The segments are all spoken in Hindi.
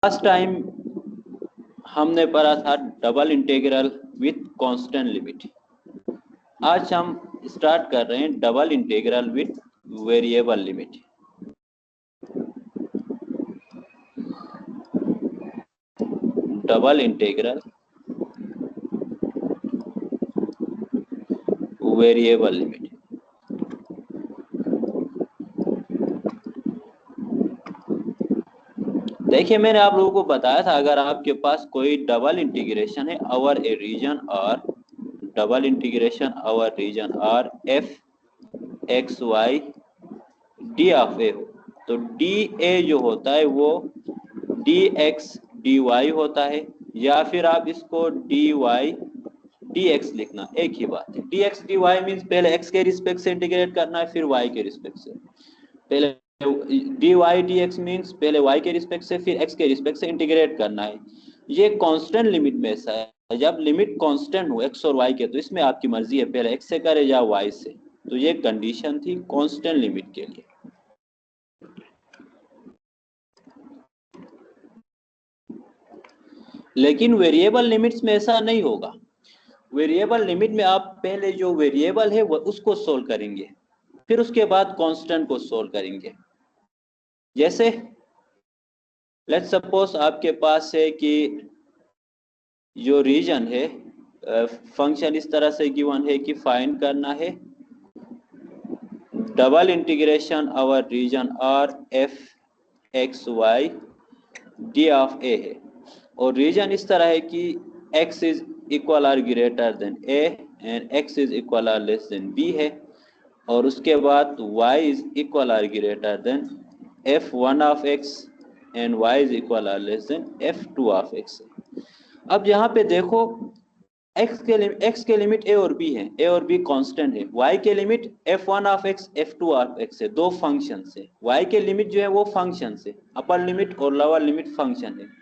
लास्ट टाइम हमने पढ़ा था double integral with constant limit. आज हम स्टार्ट कर रहे हैं double integral with variable limit. Double integral variable limit. देखिए, मैंने आप लोगों को बताया था अगर आपके पास कोई डबल इंटीग्रेशन है ओवर ए रीजन और डबल इंटीग्रेशन ओवर रीजन और F X Y D of A हो, तो डी ए जो होता है वो डी एक्स डी वाई होता है, या फिर आप इसको डी वाई डी एक्स लिखना, एक ही बात है। D X D Y means पहले एक्स के रिस्पेक्ट से इंटीग्रेट करना है फिर वाई के रिस्पेक्ट से। पहले D Y D X means पहले वाई के रिस्पेक्ट से फिर एक्स के रिस्पेक्ट से इंटीग्रेट करना है। ये कांस्टेंट लिमिट में ऐसा है, जब लिमिट कांस्टेंट हो एक्स और वाई के, तो इसमें आपकी मर्जी है पहले एक्स से करे या वाई से। तो ये कंडीशन थी कांस्टेंट लिमिट के लिए। लेकिन वेरिएबल लिमिट्स में ऐसा नहीं होगा। वेरिएबल लिमिट में आप पहले जो वेरिएबल है वो उसको सोल्व करेंगे, फिर उसके बाद कांस्टेंट को सोल्व करेंगे। जैसे लेट्स सपोज आपके पास है कि जो रीजन है, फंक्शन इस तरह से गिवन है कि फाइंड करना है डबल इंटीग्रेशन ओवर रीजन और F X Y D of A है, और रीजन इस तरह है कि x इज इक्वल और greater than a and x is equal और लेस देन b है, और उसके बाद y इज इक्वल और greater than f1 of x and y is equal और less than f2 of x है। अब यहाँ पे देखो x के लिमिट a और b है, a और b कांस्टेंट है। y के limit f1 of x f2 of x है, दो फंक्शन से। y के लिमिट जो है वो फंक्शन से, अपर लिमिट और लोअर लिमिट फंक्शन है।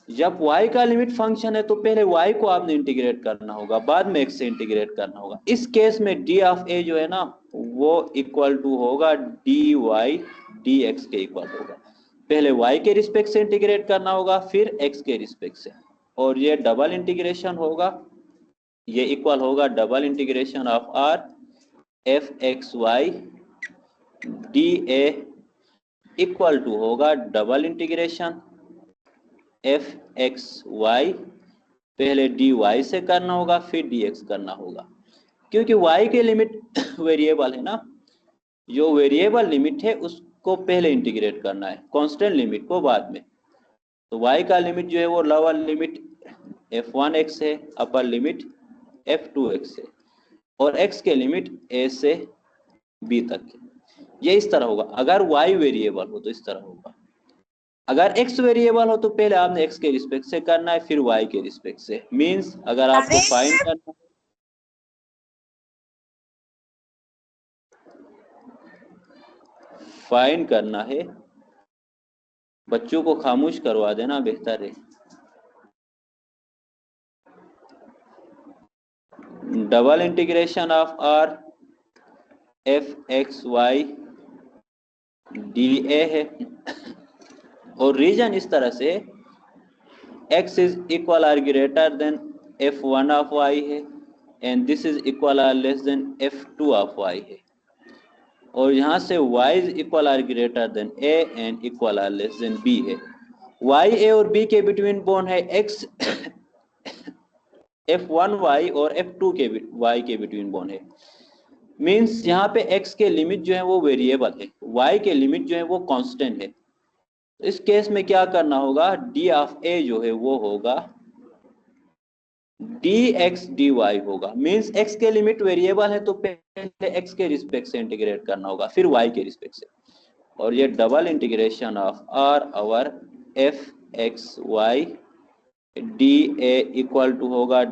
जब y का लिमिट फंक्शन है तो पहले y को आपने इंटीग्रेट करना होगा, बाद में x से इंटीग्रेट करना होगा। इस केस में d ऑफ a जो है ना वो इक्वल टू होगा dy dx के इक्वल होगा। पहले y के रिस्पेक्ट से इंटीग्रेट करना होगा फिर x के रिस्पेक्ट से, और ये डबल इंटीग्रेशन होगा, ये इक्वल होगा double integration of r f x y dA equal to होगा double integration F X Y, पहले डी वाई से करना होगा फिर डी एक्स करना होगा, क्योंकि वाई के लिमिट वेरिएबल है ना। जो वेरिएबल लिमिट है उसको पहले इंटीग्रेट करना है, कांस्टेंट लिमिट को बाद में। तो वाई का लिमिट जो है वो लोअर लिमिट f1x है, अपर लिमिट f2x है, और x के लिमिट a से b तक है। ये इस तरह होगा। अगर y वेरिएबल हो तो इस तरह होगा। अगर x वेरिएबल हो तो पहले आपने x के रिस्पेक्ट से करना है फिर y के रिस्पेक्ट से। मींस अगर आपको फाइंड करना है, बच्चों को खामोश करवा देना बेहतर है। Double integration of r F X Y D A है, और रीजन इस तरह से x इज इक्वल और greater than f1 of y है, एंड दिस इज इक्वल और less than f2 of y है, और यहाँ से y इज इक्वल और greater than a and equal और लेस देन b है। y a और b के बिटवीन बॉन्ड है x f1y और f2 के y के बिटवीन बॉन्ड है। मींस यहाँ पे x के लिमिट जो है वो वेरिएबल है, y के लिमिट जो है वो कांस्टेंट है। इस केस में क्या करना होगा, d ऑफ a जो है वो होगा dx dy होगा। मींस x के लिमिट वेरिएबल है तो पहले x के रिस्पेक्ट से इंटीग्रेट करना होगा फिर y के रिस्पेक्ट से, और ये double integration of r over f x y dA equal to होगा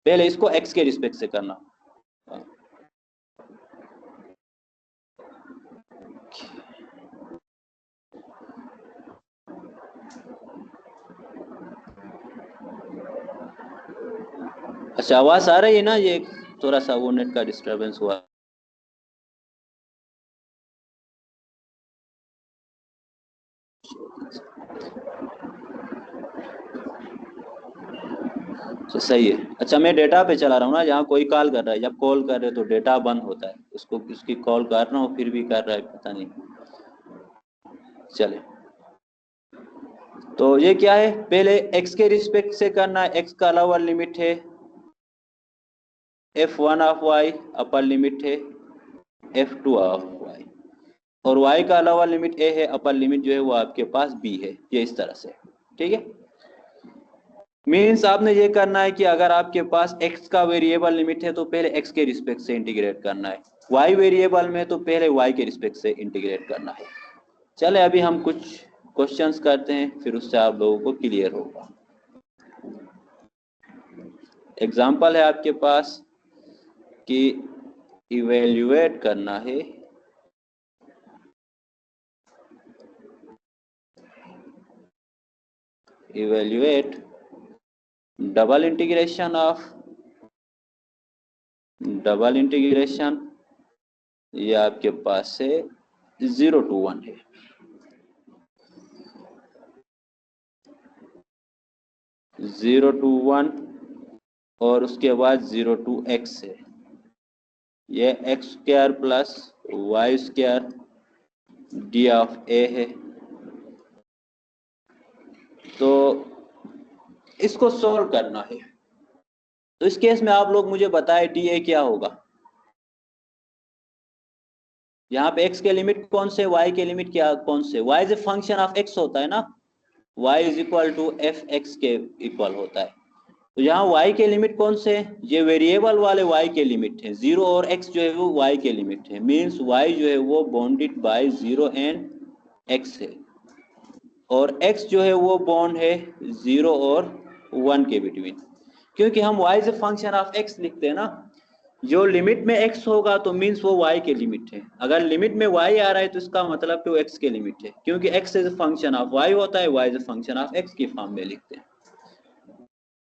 पहले इसको x के रिस्पेक्ट से करना। अच्छा, आवाज आ रही है ना? ये थोड़ा सा वो नेट का डिस्टर्बेंस हुआ। तो सही है। अच्छा, मैं डेटा पे चला रहा हूँ ना, जहाँ कोई कॉल कर रहा है, जब कॉल कर रहे हो तो डेटा बंद होता है, उसको उसकी कॉल कर रहा हूँ फिर भी कर रहा है, पता नहीं। चले, तो ये क्या है, पहले x के रिस्पेक्ट से करना है। x का लोअर लिमिट है f1 of y, upper limit है f2 ऑफ y, और y का लोअर लिमिट a है, अपर लिमिट जो है वो आपके पास b है। ये इस तरह से, ठीक है। मीन्स आपने ये करना है कि अगर आपके पास x का वेरिएबल लिमिट है तो पहले x के रिस्पेक्ट से इंटीग्रेट करना है, y वेरिएबल में तो पहले y के रिस्पेक्ट से इंटीग्रेट करना है। चले, अभी हम कुछ क्वेश्चंस करते हैं, फिर उससे आप लोगों को क्लियर होगा। एग्जाम्पल है आपके पास कि इवेल्युएट करना है डबल इंटीग्रेशन, ये आपके पास है 0 to 1 है। जीरो टू 1 और उसके बाद 0 to x है, ये X square plus Y square D of A है। तो इसको सॉल्व करना है, तो इस केस में आप लोग मुझे बताएं डी ए क्या होगा। यहाँ पे x के लिमिट कौन से, y के लिमिट क्या कौन से, y is a function of x होता है ना, y is equal to F X के इक्वल होता है। तो यहाँ y के लिमिट कौन से, ये वेरिएबल वाले y के लिमिट है, 0 और x जो है वो y के लिमिट है। मीन्स y जो है वो बाउंडेड बाय 0 एंड x है, और x जो है वो बाउंड है 0 और 1 के बिटवीन। क्योंकि हम y is a function of x लिखते हैं ना, जो लिमिट में x होगा तो मीन्स वो y के लिमिट है। अगर लिमिट में y आ रहा है तो इसका मतलब तो x के लिमिट है, क्योंकि x is a function of y होता है, y is a function of x की फॉर्म में लिखते हैं।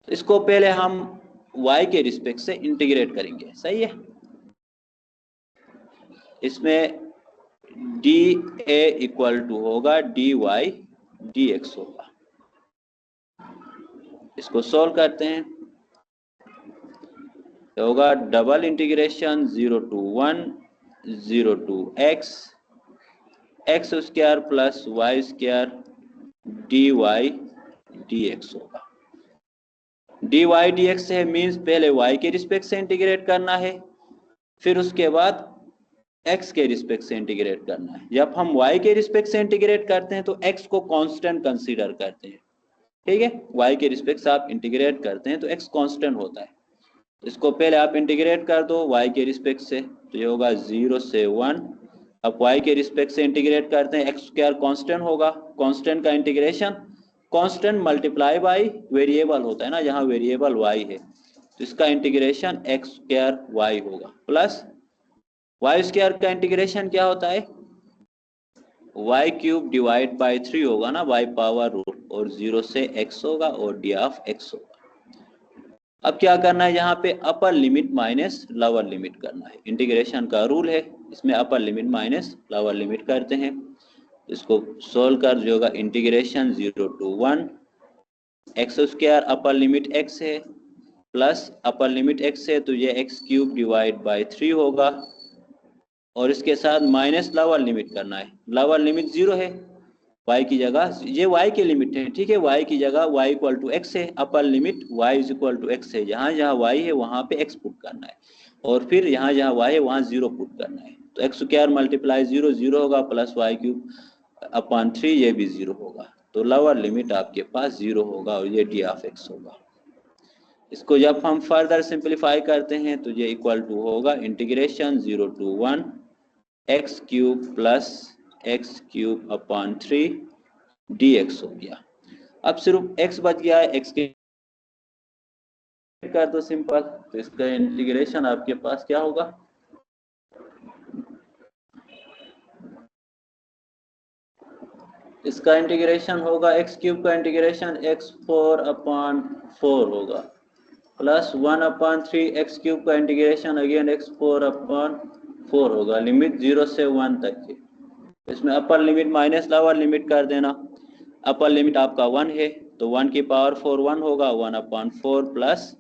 तो इसको पहले हम y के रिस्पेक्ट से इंटीग्रेट करेंगे, सही है। इसमें डी ए इक्वल टू होगा डी वाई डी एक्स होगा। इसको सॉल्व करते हैं, तो होगा double integration 0 to 1 0 to x X square plus Y square D Y D X होगा। डी वाई डी एक्स है, मीन्स पहले y के रिस्पेक्ट से इंटीग्रेट करना है, फिर उसके बाद x के रिस्पेक्ट से इंटीग्रेट करना है। जब हम y के रिस्पेक्ट से इंटीग्रेट करते हैं तो x को कांस्टेंट कंसीडर करते हैं, ठीक है। y के रिस्पेक्ट से आप इंटीग्रेट करते हैं तो x कांस्टेंट होता है। इसको पहले आप इंटीग्रेट कर दो y के रिस्पेक्ट से, तो ये होगा 0 से 1। अब y के रिस्पेक्ट से इंटीग्रेट करते हैं, एक्स स्क्वायर कांस्टेंट होगा, कांस्टेंट का integration constant multiply by variable होता है ना, जहां वेरिएबल y है, तो इसका इंटीग्रेशन एक्स स्क्वायर वाई होगा, प्लस वाई स्क्वायर का इंटीग्रेशन क्या होता है, वाई क्यूब डिवाइड बाई 3 होगा ना, बाई पावर रूट, और 0 से x होगा और डी ऑफ x होगा। अब क्या करना है, यहाँ पे अपर लिमिट माइनस लोअर लिमिट करना है। इंटीग्रेशन का रूल है, इसमें अपर लिमिट माइनस लोअर लिमिट करते हैं। इसको सोल्व कर जो होगा integration 0 to 1 x square, upper limit x है, प्लस अपर लिमिट x है तो ये एक्स क्यूब डिवाइड बाई 3 होगा, और इसके साथ माइनस लोअर लिमिट करना है। लोअर लिमिट 0 है, y की जगह, ये y के लिमिट है, ठीक है, y की जगह y इक्वल टू एक्स है, upper limit y is equal to x है, जहाँ जहाँ y है वहाँ पे x पुट करना है, और फिर यहाँ जहाँ y है वहाँ 0 पुट करना है। तो एक्स स्क्वायर मल्टीप्लाई 0 0 होगा, प्लस वाई क्यूब अपॉन 3 ये भी 0 होगा। तो लोअर लिमिट आपके पास 0 होगा और ये डी ऑफ एक्स होगा। इसको जब हम फर्दर सिंप्लीफाई करते हैं तो ये इक्वल टू होगा integration 0 to 1 x cube plus x cube upon 3 dx हो गया। अब सिर्फ x बच गया है, x के कर दो सिंपल, तो इसका इंटीग्रेशन आपके पास क्या होगा, इसका इंटीग्रेशन होगा x क्यूब का इंटीग्रेशन x4 अपॉन 4 होगा, प्लस 1/3 एक्स क्यूब का इंटीग्रेशन अगेन x4/4 होगा, लिमिट 0 से 1 तक की। इसमें अपर लिमिट माइनस लोअर लिमिट कर देना। अपर लिमिट आपका 1 है तो 1 की पावर 4 1 होगा, 1/4 प्लस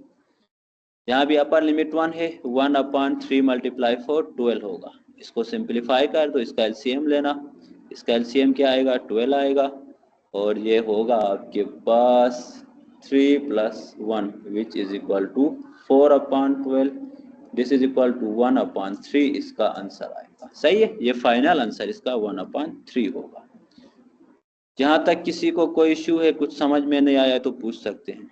यहाँ भी अपर लिमिट 1 है, 1/3 मल्टीप्लाई 4 12 होगा। इसको सिंप्लीफाई कर दो, इसका एलसीएम लेना, इसका एलसीएम क्या आएगा 12 आएगा, और ये होगा आपके पास 3 + 1 which is equal to 4/12, this is equal to 1/3, इसका आंसर आएगा। सही है, ये फाइनल आंसर इसका 1/3 होगा। जहां तक किसी को कोई इश्यू है, कुछ समझ में नहीं आया तो पूछ सकते हैं।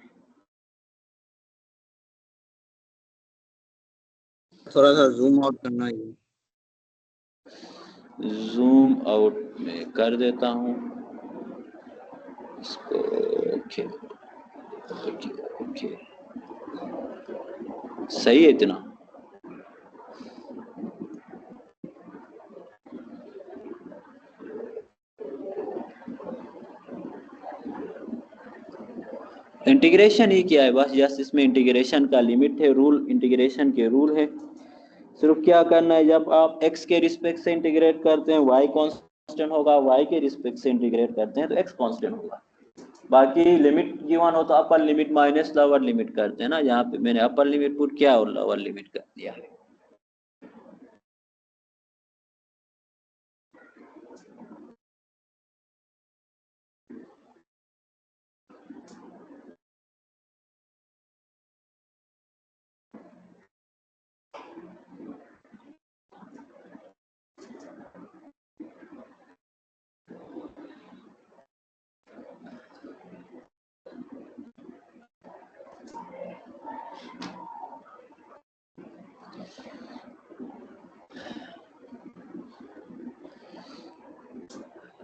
थोड़ा सा जूम आउट करना है। जूम आउट में कर देता हूँ इसको। ओके ओके ओके, सही है इतना। इंटीग्रेशन ही किया है बस, जस्ट इसमें इंटीग्रेशन का लिमिट है, रूल इंटीग्रेशन के रूल है। सिर्फ क्या करना है, जब आप x के रिस्पेक्ट से इंटीग्रेट करते हैं y कांस्टेंट होगा, y के रिस्पेक्ट से इंटीग्रेट करते हैं तो x कांस्टेंट होगा। बाकी लिमिट गिवन हो तो upper limit minus lower limit करते हैं ना, यहाँ पे मैंने अपर लिमिट पुट किया और लोअर लिमिट कर दिया है।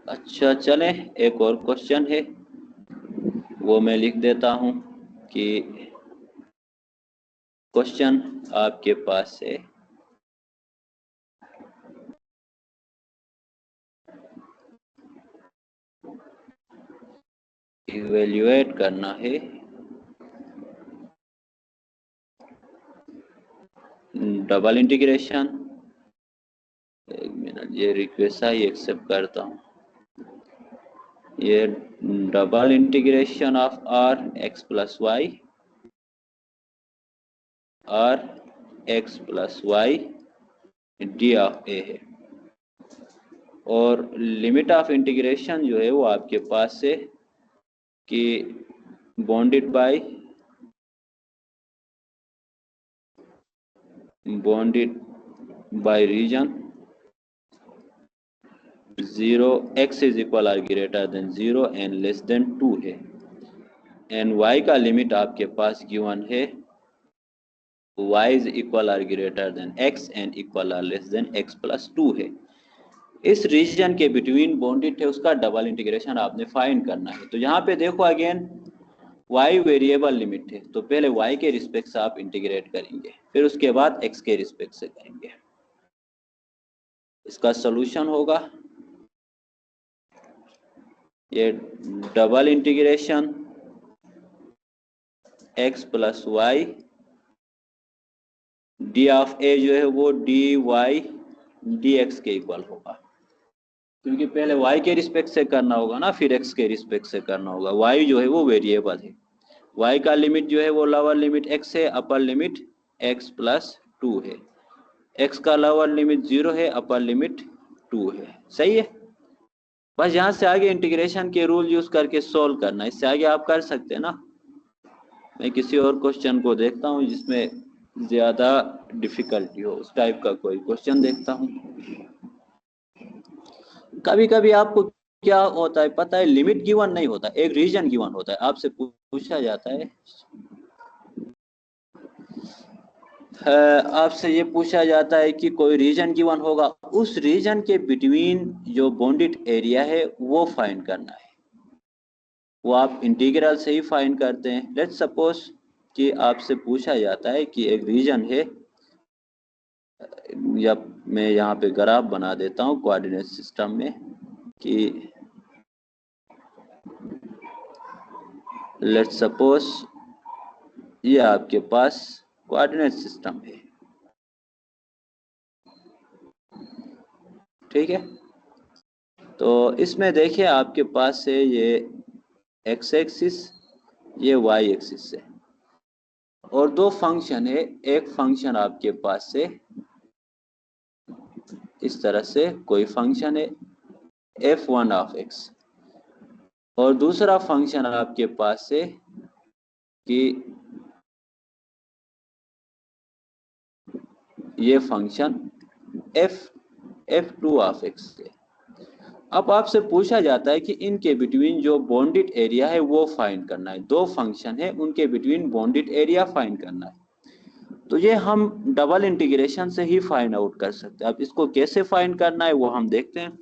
अच्छा चलें, एक और क्वेश्चन है वो मैं लिख देता हूं कि क्वेश्चन आपके पास है इवेल्युएट करना है डबल इंटीग्रेशन। एक मिनट, ये रिक्वेस्ट ही एक्सेप्ट करता हूँ। ये double integration of R X plus Y, R X plus Y D of A है, और लिमिट ऑफ इंटीग्रेशन जो है वो आपके पास है कि bounded by region 0 x is equal or greater than 0 and less than 2 है, एंड y का लिमिट आपके पास गिवन है y is equal or greater than x and equal or less than x plus 2 है। इस रीजन के बिटवीन बॉन्डेड है, उसका डबल इंटीग्रेशन आपने फाइंड करना है। तो यहाँ पे देखो अगेन y वेरिएबल लिमिट है, तो पहले y के रिस्पेक्ट से आप इंटीग्रेट करेंगे, फिर उसके बाद x के रिस्पेक्ट से करेंगे। इसका सॉल्यूशन होगा ये double integration x plus Y D of ए जो है वो डी वाई डी एक्स के इक्वल होगा, क्योंकि पहले y के रिस्पेक्ट से करना होगा ना, फिर x के रिस्पेक्ट से करना होगा। y जो है वो वेरिएबल है, y का लिमिट जो है वो लोअर लिमिट x है, अपर लिमिट x प्लस 2 है, x का लोअर लिमिट 0 है, अपर लिमिट 2 है। सही है, बस यहाँ से आगे इंटीग्रेशन के रूल यूज करके सोल्व करना, इससे आगे आप कर सकते हैं ना। मैं किसी और क्वेश्चन को देखता हूँ जिसमें ज्यादा डिफिकल्टी हो, उस टाइप का कोई क्वेश्चन देखता हूँ। कभी कभी आपको क्या होता है पता है, लिमिट गिवन नहीं होता, एक रीजन गिवन होता है। आपसे पूछा जाता है आपसे ये पूछा जाता है कि कोई रीजन गिवन होगा, उस रीजन के बिटवीन जो बॉन्डेड एरिया है वो फाइंड करना है। वो आप इंटीग्रल से ही फाइंड करते हैं। लेट्स सपोज कि आपसे पूछा जाता है कि एक रीजन है, या मैं यहाँ पे ग्राफ बना देता हूँ कोऑर्डिनेट सिस्टम में कि लेट्स सपोज ये आपके पास कोऑर्डिनेट सिस्टम है, ठीक है। तो इसमें देखिए आपके पास है ये एक्स एक्सिस, ये वाई एक्सिस है, और दो फंक्शन है। एक फंक्शन आपके पास से इस तरह से कोई फंक्शन है f1 ऑफ x, और दूसरा फंक्शन आपके पास से कि ये फंक्शन f2 ऑफ x है। अब आपसे पूछा जाता है कि इनके बिटवीन जो बॉन्डेड एरिया है वो फाइंड करना है। दो फंक्शन है, उनके बिटवीन बॉन्डेड एरिया फाइंड करना है। तो ये हम डबल इंटीग्रेशन से ही फाइंड आउट कर सकते हैं। अब इसको कैसे फाइंड करना है वो हम देखते हैं।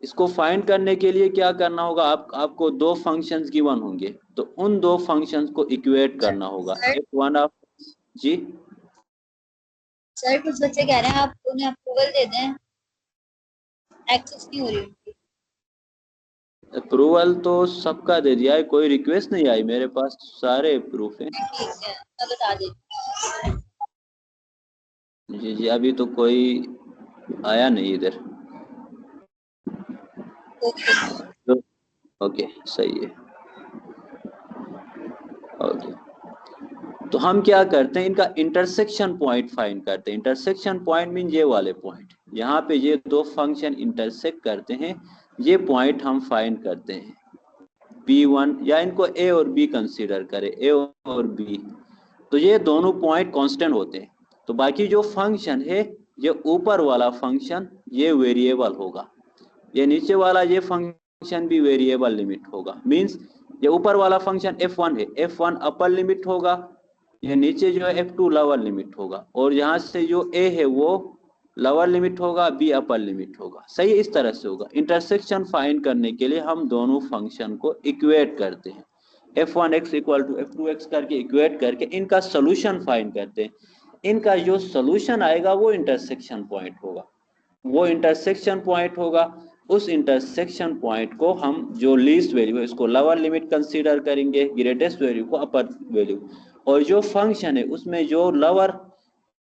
इसको फाइंड करने के लिए क्या करना होगा, आपको दो फंक्शंस गिवन होंगे, तो उन दो फंक्शंस को इक्वेट करना होगा। f1 ऑफ जी सर कुछ बच्चे कह रहे हैं आप उन्हें अप्रूवल दे दें, एक्सेस नहीं हो रही उनकी। अप्रूवल तो सबका दे दिया है, कोई रिक्वेस्ट नहीं आई मेरे पास, सारे प्रूफ हैं। ठीक है, मैं बता देती जी जी, अभी तो कोई आया नहीं इधर। हूँ। ओके सही है। ओके, तो हम क्या करते हैं, इनका इंटरसेक्शन पॉइंट फाइंड करते हैं। इंटरसेक्शन पॉइंट मीन ये वाले पॉइंट, यहाँ पे ये दो फंक्शन इंटरसेक्ट करते हैं, ये पॉइंट हम फाइंड करते हैं। P1 या इनको A और B कंसीडर करें, A और B, तो ये दोनों पॉइंट कांस्टेंट होते हैं। तो बाकी जो फंक्शन है, ये ऊपर वाला फंक्शन ये वेरिएबल होगा, ये नीचे वाला ये फंक्शन भी वेरिएबल लिमिट होगा। मींस ये ऊपर वाला फंक्शन f1 है, f1 अपर लिमिट होगा, ये नीचे जो है f2 लोअर लिमिट होगा, और यहाँ से जो a है वो लोअर लिमिट होगा, b अपर लिमिट होगा। सही, इस तरह से होगा। इंटरसेक्शन फाइंड करने के लिए हम दोनों फंक्शन को इक्वेट करते हैं, f1x इक्वल टू f2x करके इक्वेट करके इनका सोल्यूशन फाइंड करते हैं। इनका जो सोल्यूशन आएगा वो इंटरसेक्शन पॉइंट होगा, वो इंटरसेक्शन पॉइंट होगा। उस इंटरसेक्शन पॉइंट को हम जो लीस्ट वैल्यू है इसको लोअर लिमिट कंसीडर करेंगे, ग्रेटेस्ट वैल्यू को अपर वैल्यू, और जो फंक्शन है उसमें जो लोअर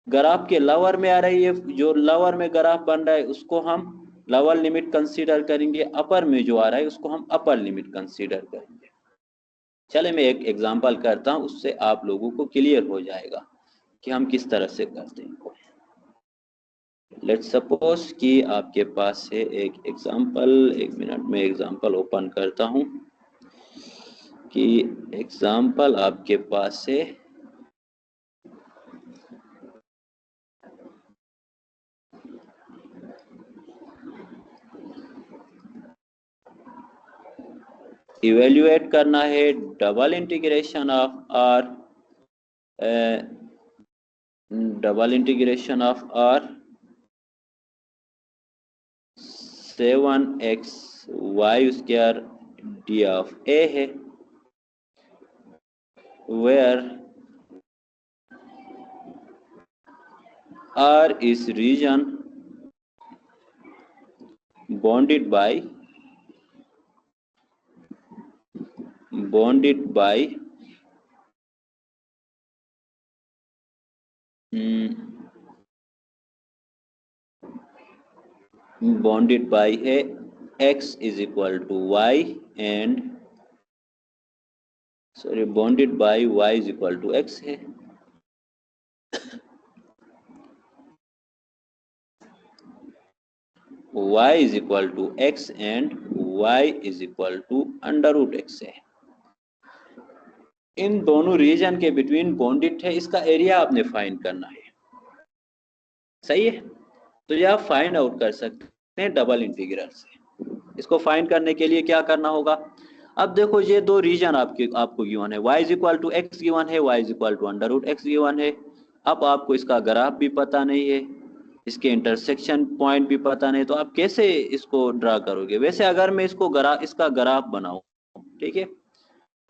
ग्राफ के लोअर में आ रही है, जो लोअर में ग्राफ बन रहा है उसको हम लोअर लिमिट कंसीडर करेंगे, अपर में जो आ रहा है उसको हम अपर लिमिट कंसीडर करेंगे। चले मैं एक एग्जांपल करता हूं, उससे आप लोगों को क्लियर हो जाएगा कि हम किस तरह से करते हैं। लेट्स सपोज कि आपके पास है एक एग्जांपल, एक मिनट में एग्जांपल ओपन करता हूं, कि एग्जांपल आपके पास है इवेल्युएट करना है double integration of R, double integration of R 7xy square D of A है, where R is region bounded by है x is equal to y and bounded by y is equal to x है। y is equal to x and y is equal to under root x है। इन दोनों रीजन के बिटवीन बॉन्डेड है, इसका एरिया आपने फाइंड करना है। सही है, तो यह आप फाइंड आउट कर सकते हैं डबल इंटीग्रल से। इसको फाइंड करने के लिए क्या करना होगा, अब देखो ये दो रीजन आपको गिवन है, y is equal to x given है, y is equal to under root x given है। अब आपको इसका ग्राफ भी पता नहीं है, इसके इंटरसेक्शन पॉइंट भी पता नहीं, तो आप कैसे इसको ड्रा करोगे। वैसे अगर मैं इसका ग्राफ बनाऊं, ठीक है,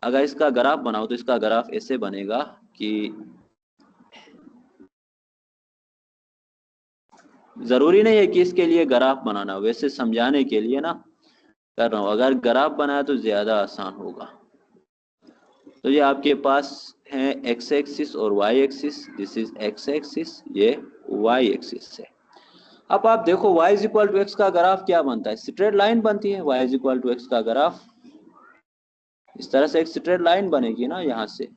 अगर इसका ग्राफ बनाओ तो इसका ग्राफ ऐसे बनेगा कि जरूरी नहीं है कि इसके लिए ग्राफ बनाना, वैसे समझाने के लिए ना कर रहा हूं। अगर ग्राफ बनाया तो ज्यादा आसान होगा। तो ये आपके पास है एक्स एक्सिस और Y axis, this is X axis, ये वाई एक्सिस है। अब आप देखो y is equal to X का ग्राफ क्या बनता है, स्ट्रेट लाइन बनती है। y is equal to X का ग्राफ इस तरह से एक स्ट्रेट लाइन बनेगी ना, यहाँ से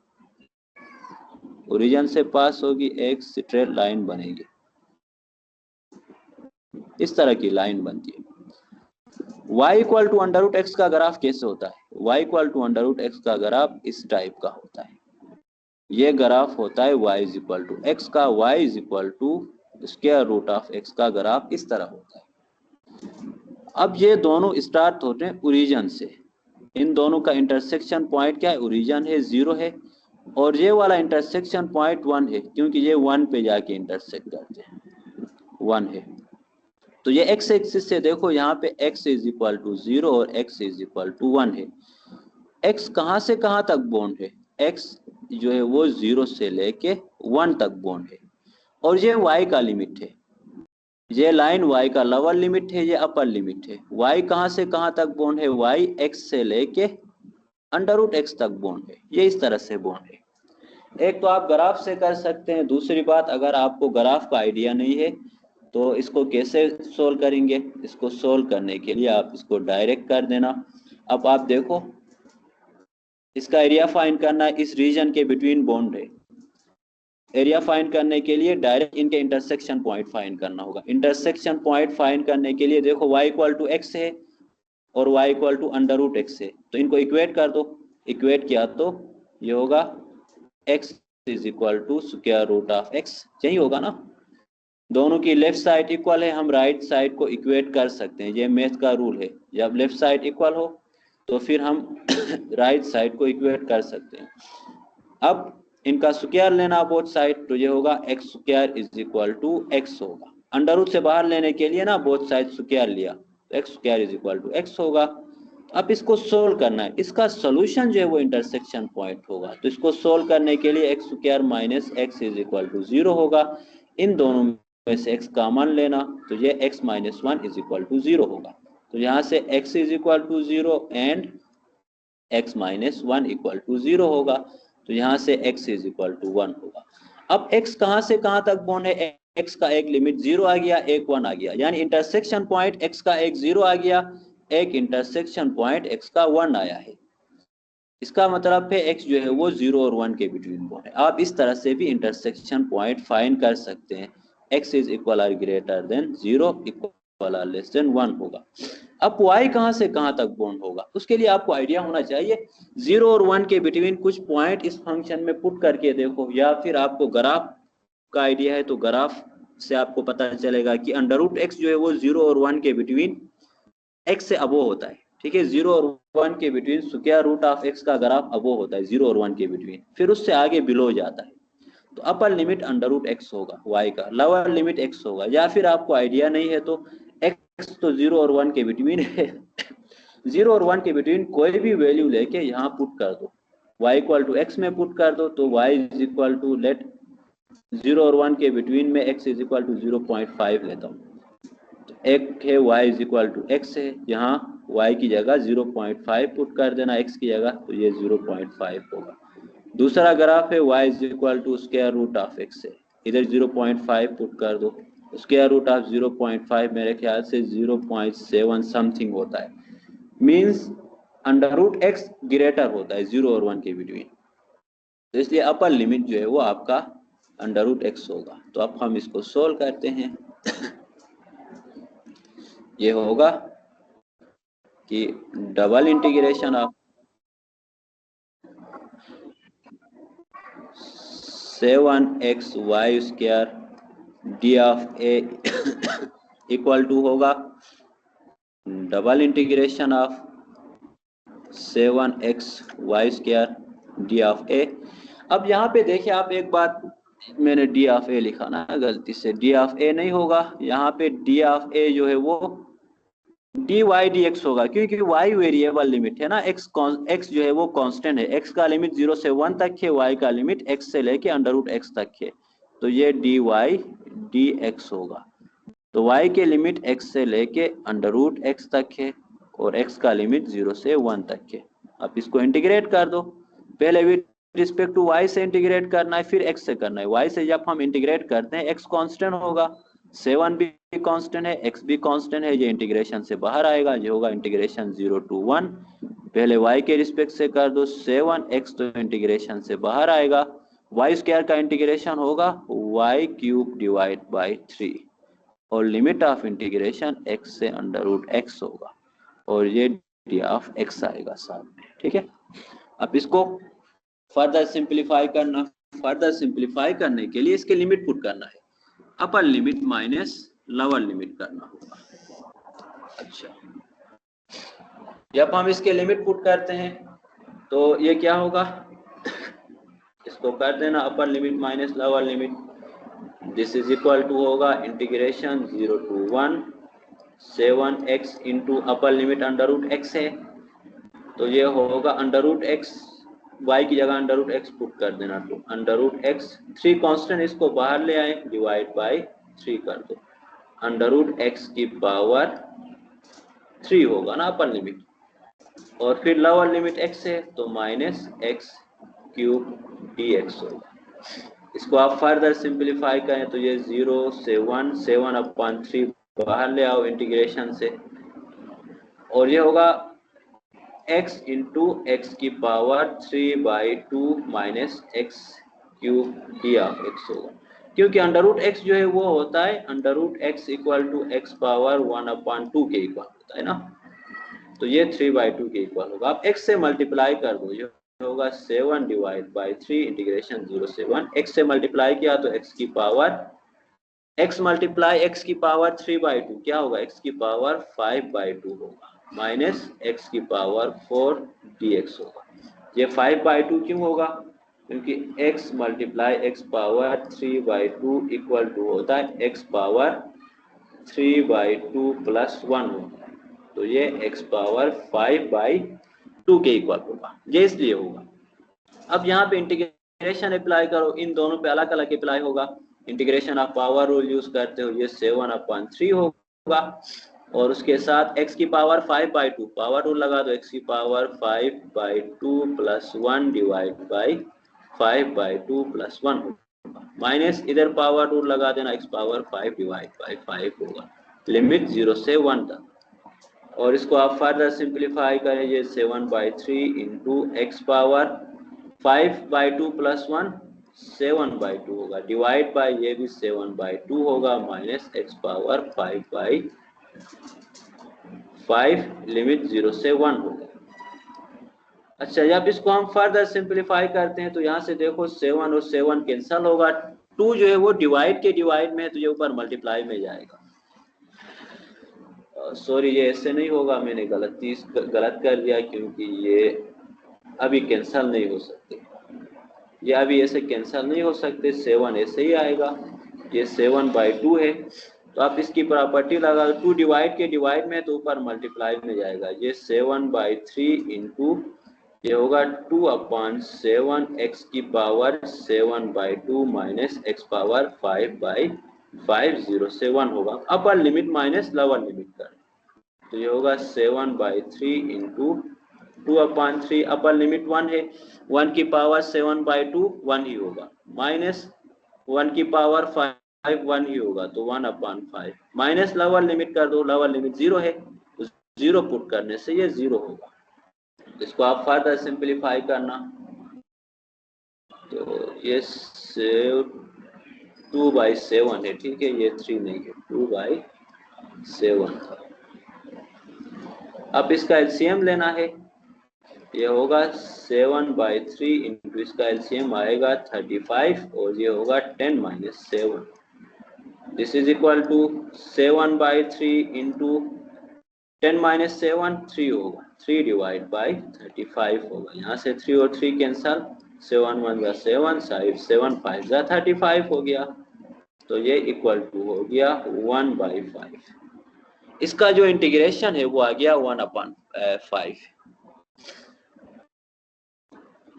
ओरिजिन से पास होगी, एक स्ट्रेट लाइन बनेगी, इस तरह की लाइन बनती है। y equal to under root x का ग्राफ कैसे होता है, y equal to under root x का ग्राफ इस टाइप का होता है। ये ग्राफ होता है y is equal to X का, y is equal to square root of X का ग्राफ इस तरह होता है। अब ये दोनों स्टार्ट होते हैं ओरिजिन से, इन दोनों का इंटरसेक्शन पॉइंट क्या है, ओरिजिन है, 0 है, और ये वाला इंटरसेक्शन पॉइंट 1 है, क्योंकि ये 1 पे जाके इंटरसेक्ट करते हैं, 1 है। तो ये एक्स एक्सिस से देखो यहाँ पे x इज इक्वल टू 0 और x इज इक्वल टू 1 है। x कहाँ से कहाँ तक बॉन्ड है, x जो है वो 0 से लेके 1 तक बॉन्ड है, और ये y का लिमिट है, ये लाइन y का लोअर लिमिट है, ये अपर लिमिट है। y कहाँ से कहाँ तक बॉन्ड है, y x से लेके अंडर रूट एक्स तक बॉन्ड है, ये इस तरह से बॉन्ड है। एक तो आप ग्राफ से कर सकते हैं, दूसरी बात अगर आपको ग्राफ का आइडिया नहीं है तो इसको कैसे सोल्व करेंगे, इसको सोल्व करने के लिए आप इसको डायरेक्ट कर देना। अब आप देखो इसका एरिया फाइंड करना है, इस रीजन के बिटवीन बॉन्ड है, एरिया फाइंड करने के लिए डायरेक्ट इनके इंटरसेक्शन पॉइंट फाइंड करना होगा। इंटरसेक्शन पॉइंट फाइंड करने के लिए देखो y इक्वल टू एक्स है और y equal to under root x है, तो इनको इक्वेट कर दो, इक्वेट किया तो ये होगा x is equal to square root of x, यही होगा ना। दोनों की लेफ्ट साइड इक्वल है, हम राइट साइड को इक्वेट कर सकते हैं, ये मैथ का रूल है, जब लेफ्ट साइड इक्वल हो तो फिर हम राइट साइड को इक्वेट कर सकते हैं। अब इनका स्क्वायर लेना बोथ साइड, तो ये होगा x square is equal to x होगा। अंडर रूट से बाहर लेने के लिए ना बोथ साइड स्क्वायर लिया, तो x square is equal to x होगा। अब इसको सोल्व करना है, इसका सोल्यूशन जो है वो इंटरसेक्शन पॉइंट होगा, तो इसको सोल्व करने के लिए x square minus x is equal to 0 होगा। इन दोनों में से x कॉमन लेना, तो ये x minus 1 is equal to 0 होगा। तो यहाँ से x is equal to 0 and x minus 1 equal to 0 होगा, तो यहाँ से x इज इक्वल टू 1 होगा। अब x कहाँ से कहाँ तक बॉन्ड है, x का एक लिमिट 0 आ गया, एक 1 आ गया, यानी इंटरसेक्शन पॉइंट x का एक 0 आ गया, एक इंटरसेक्शन पॉइंट x का 1 आया है। इसका मतलब है x जो है वो 0 और 1 के बिटवीन बॉन्ड है। आप इस तरह से भी इंटरसेक्शन पॉइंट फाइंड कर सकते हैं, x is equal or greater than 0 equal or less than 1 होगा। अब y कहाँ से कहाँ तक बॉन्ड होगा, उसके लिए आपको आइडिया होना चाहिए। 0 और 1 के बिटवीन कुछ पॉइंट इस फंक्शन में पुट करके देखो, या फिर आपको ग्राफ का आइडिया है तो ग्राफ से आपको पता चलेगा कि अंडर रूट एक्स जो है वो 0 और 1 के बिटवीन x से अबो होता है, ठीक है। 0 और 1 के between square root of x का ग्राफ अबो होता है 0 और 1 के बिटवीन, फिर उससे आगे बिलो जाता है। तो upper limit under root x होगा y का, लोअर लिमिट x होगा, या फिर आपको आइडिया नहीं है तो x तो 0 और 1 के बिटवीन है 0 और 1 के बिटवीन कोई भी वैल्यू लेके यहाँ पुट कर दो, y इक्वल टू एक्स में पुट कर दो, तो y is equal to let 0 और 1 के बिटवीन में x इज इक्वल टू 0.5 लेता हूँ, तो एक है y is equal to x है, यहाँ y की जगह 0.5 पुट कर देना x की जगह, तो ये 0.5 होगा। दूसरा ग्राफ है y is equal to square root of x है, इधर 0.5 पुट कर दो, स्क्वायर रूट ऑफ 0.5 मेरे ख्याल से 0.7 समथिंग होता है, means under root x greater होता है 0 और 1 के बिटवीन, तो इसलिए अपर लिमिट जो है वो आपका अंडर रूट एक्स होगा। तो अब हम इसको सोल्व करते हैं ये होगा कि double integration of 7xy square D of A equal to होगा double integration of 7xy square D of A. अब यहाँ पे देखिए आप एक बात, मैंने डी ऑफ ए लिखा ना गलती से, डी ऑफ ए नहीं होगा, यहाँ पे डी ऑफ ए जो है वो डी वाई डी एक्स होगा, क्योंकि y वेरिएबल लिमिट है ना, x जो है वो कांस्टेंट है, x का लिमिट 0 से 1 तक है, y का लिमिट x से लेके अंडर रूट एक्स तक है, तो ये डी वाई डी एक्स होगा। तो y के लिमिट x से लेके अंडर रूट एक्स तक है और x का लिमिट 0 से 1 तक है। अब इसको इंटीग्रेट कर दो, पहले भी रिस्पेक्ट टू y से इंटीग्रेट करना है, फिर x से करना है। y से जब हम इंटीग्रेट करते हैं x कांस्टेंट होगा, 7 भी कांस्टेंट है, x भी कांस्टेंट है, ये इंटीग्रेशन से बाहर आएगा, जो होगा इंटीग्रेशन 0 to 1। पहले y के रिस्पेक्ट से कर दो 7x, तो इंटीग्रेशन से बाहर आएगा। y स्क्वायर का इंटीग्रेशन होगा y क्यूब डिवाइड बाई 3, और लिमिट ऑफ इंटीग्रेशन x से अंडर रूट x होगा, और ये डी ऑफ x आएगा साथ में। ठीक है, अब इसको फर्दर सिंप्लीफाई करना, फर्दर सिंप्लीफाई करने के लिए इसके लिमिट पुट करना है, upper limit minus lower limit करना होगा। अच्छा, जब हम इसके लिमिट पुट करते हैं तो ये क्या होगा, इसको कर देना upper limit minus lower limit, this is equal to होगा integration 0 to 1 7x into upper limit under root x है, तो ये होगा अंडर रूट x, y की जगह अंडर रूट x पुट कर देना, तो अंडर रूट x 3 कांस्टेंट इसको बाहर ले आए, डिवाइड बाय 3 कर दो, अंडर रूट x की पावर 3 होगा ना अपर लिमिट, और फिर लोअर लिमिट x है तो माइनस x क्यूब dx होगा। इसको आप फर्दर सिंप्लीफाई करें तो ये 0 से 1 7/3 बाहर ले आओ इंटीग्रेशन से, और ये होगा x इंटू एक्स की power 3/2 minus x cube D of x होगा, क्योंकि अंडर रूट x जो है वो होता है under root x equal to x power 1/2 के इक्वल होता है ना, तो ये 3/2 के इक्वल होगा। आप x से मल्टीप्लाई कर दो, ये होगा 7 डिवाइड बाई 3 इंटीग्रेशन 0 से 1, x से मल्टीप्लाई किया तो x की पावर x मल्टीप्लाई x की पावर 3/2 क्या होगा, x की पावर 5/2 होगा, माइनस x की पावर 4 dx होगा। ये 5/2 क्यों होगा, क्योंकि x multiply x power 3/2 equal to होता है x पावर 3/2 प्लस 1 होगा, तो ये x पावर 5/2 के इक्वल होगा, ये इसलिए होगा। अब यहाँ पे इंटीग्रेशन अप्लाई करो, इन दोनों पे अलग अलग अप्लाई होगा, इंटीग्रेशन आप पावर रूल यूज करते हो, ये 7/3 होगा, और उसके साथ x की पावर 5/2 पावर रूल लगा दो, x की power 5/2 plus 1 divide by 5/2 plus 1 होगा, माइनस इधर पावर रूल लगा देना, x पावर 5 डिवाइड बाई 5 होगा, लिमिट 0 से 1 तक, और इसको आप फर्दर सिंप्लीफाई करें, ये 7/3 इंटू एक्स पावर 5/2 प्लस 1 7/2 होगा, डिवाइड बाय ये भी 7/2 होगा, माइनस एक्स पावर 5/5 लिमिट 0 से 1 होगा। अच्छा, जब इसको हम फर्दर सिंप्लीफाई करते हैं तो यहाँ से देखो 7 और 7 कैंसल होगा, 2 जो है वो डिवाइड के डिवाइड में है तो ये ऊपर मल्टीप्लाई में जाएगा। सॉरी, ये ऐसे नहीं होगा, मैंने गलत कर दिया, क्योंकि ये अभी कैंसल नहीं हो सकते, ये अभी ऐसे कैंसल नहीं हो सकते, 7 ऐसे ही आएगा, ये 7/2 है, तो आप इसकी प्रॉपर्टी लगा दो, 2 डिवाइड के डिवाइड में तो ऊपर मल्टीप्लाई में जाएगा, ये 7/3 इंटू ये होगा 2/7 x की पावर 7/2 माइनस x पावर 5/5 0 से 1 होगा, अपर लिमिट माइनस लोअर लिमिट कर, तो ये होगा 7/3 इंटू 2/3 अपर लिमिट 1 है, 1 की पावर 7/2 1 ही होगा, माइनस 1 की पावर 5 1 ही होगा, तो 1/5 माइनस लोअर लिमिट कर दो, लोअर लिमिट 0 है तो 0 पुट करने से ये 0 होगा। इसको आप फर्दर सिंप्लीफाई करना, तो ये 2/7 है, ठीक है, ये 3 नहीं है, 2/7 था। अब इसका एलसीएम लेना है, ये होगा 7/3 इंटू इसका एलसीएम आएगा 35, और ये होगा 10 minus 7, this is equal to 7/3 into 10 minus 7 3 होगा, 3 डिवाइड बाई 35 होगा, यहाँ से 3 और 3 कैंसल, 7 1 जा 7 7 5 जा 35 हो गया, तो ये इक्वल टू हो गया 1/5। इसका जो इंटीग्रेशन है वो आ गया 1/5।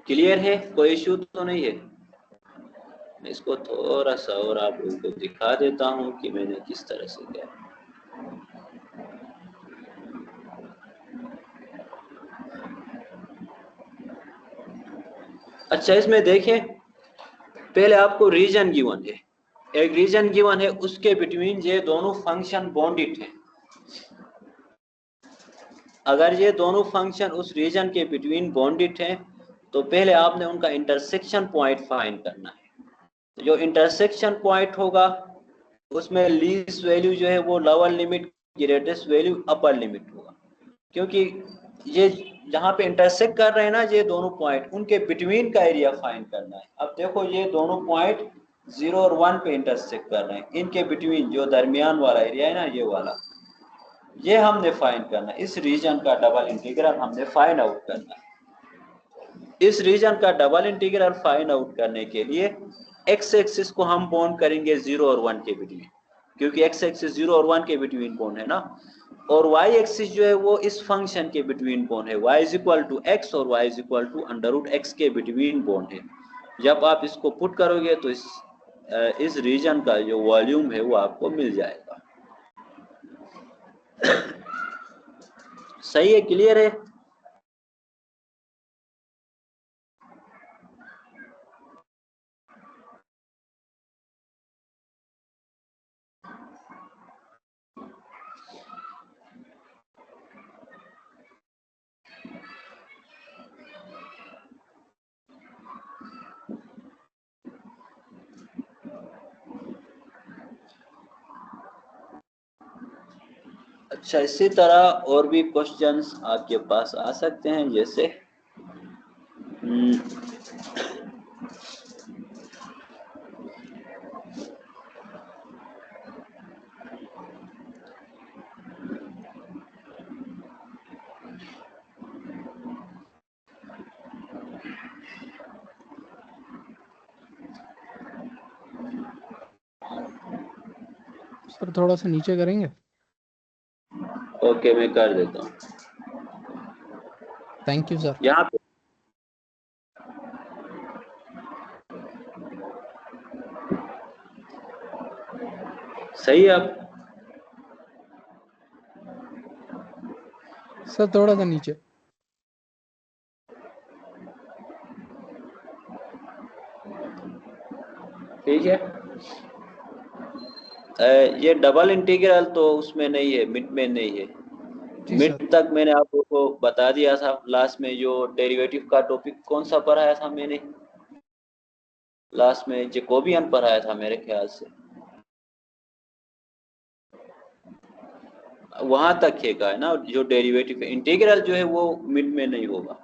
क्लियर है, कोई इश्यू तो नहीं है? मैं इसको थोड़ा सा और आप लोगों को दिखा देता हूं कि मैंने किस तरह से किया। अच्छा, इसमें देखें, पहले आपको रीजन गिवन है, एक रीजन गिवन है, उसके बिटवीन ये दोनों फंक्शन बॉन्डेड हैं। अगर ये दोनों फंक्शन उस रीजन के बिटवीन बॉन्डेड हैं तो पहले आपने उनका इंटरसेक्शन पॉइंट फाइंड करना है। तो जो इंटरसेक्शन पॉइंट होगा उसमें लीस्ट वैल्यू जो है वो लोअर लिमिट, ग्रेटेस्ट वैल्यू अपर लिमिट होगा, क्योंकि ये जहाँ पे इंटरसेक्ट कर रहे हैं ना ये दोनों पॉइंट, उनके बिटवीन का एरिया फाइंड करना है। अब देखो ये दोनों पॉइंट 0 और 1 पे इंटरसेक्ट कर रहे हैं, इनके बिटवीन जो दरमियान वाला एरिया है ना, ये वाला, ये हमने फाइंड करना है। इस रीजन का डबल इंटीग्रल हमने फाइंड आउट करना है। इस रीजन का डबल इंटीग्रल फाइंड आउट करने के लिए एक्स एक्सिस को हम बॉन्ड करेंगे 0 और 1 के बिटवीन, क्योंकि एक्स एक्सिस 0 और 1 के बिटवीन बॉन्ड है ना, और वाई एक्सिस जो है वो इस फंक्शन के बिटवीन बॉन्ड है, y is equal to x और y is equal to under root x के बिटवीन बॉन्ड है। जब आप इसको पुट करोगे तो इस रीजन का जो वॉल्यूम है वो आपको मिल जाएगा। सही है, क्लियर है? अच्छा, इसी तरह और भी क्वेश्चंस आपके पास आ सकते हैं, जैसे सर थोड़ा सा नीचे करेंगे? ओके, मैं कर देता हूँ। Thank you sir. यहाँ पे सही है। अब सर थोड़ा सा नीचे। ठीक है, ये डबल इंटीग्रल तो उसमें नहीं है, मिड में नहीं है। जी मिड सर। तक मैंने आपको बता दिया था लास्ट में, जो डेरिवेटिव का टॉपिक कौन सा पढ़ाया था मैंने लास्ट में, जैकोबियन पढ़ाया था मेरे ख्याल से, वहां तक है ना जो डेरिवेटिव है। इंटीग्रल जो है वो मिड में नहीं होगा।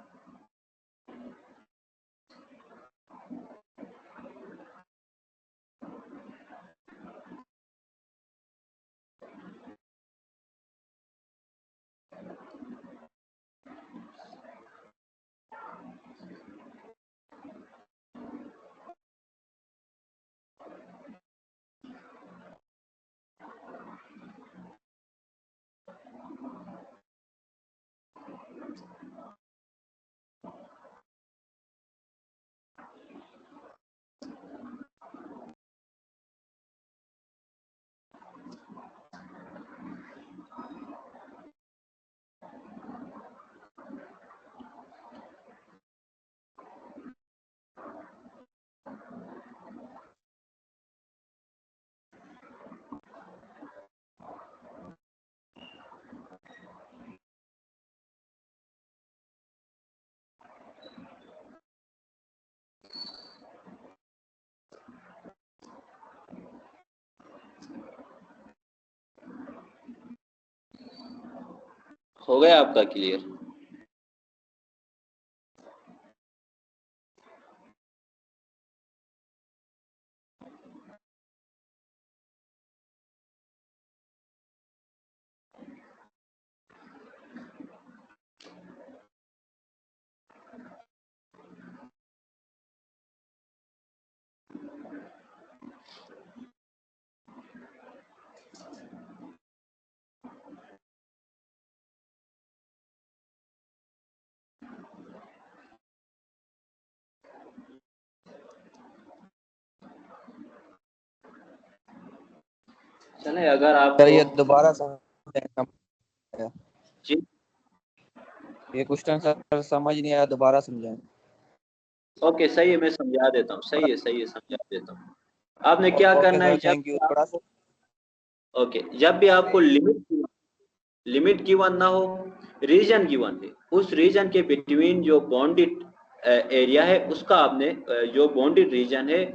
हो गया आपका क्लियर? चले, अगर आप ये दोबारा समझाएं। जी, ये क्वेश्चन सर समझ नहीं आया, दोबारा समझाएं। ओके सही है, मैं समझा देता हूँ, सही है समझा देता हूँ। आपने क्या ओके करना है, सर, थैंक यू। थोड़ा सा ओके, जब भी आपको लिमिट गिवन ना हो, रीजन गिवन है, उस रीजन के बिटवीन जो बाउंडेड एरिया है उसका आपने जो बाउंडेड रीजन है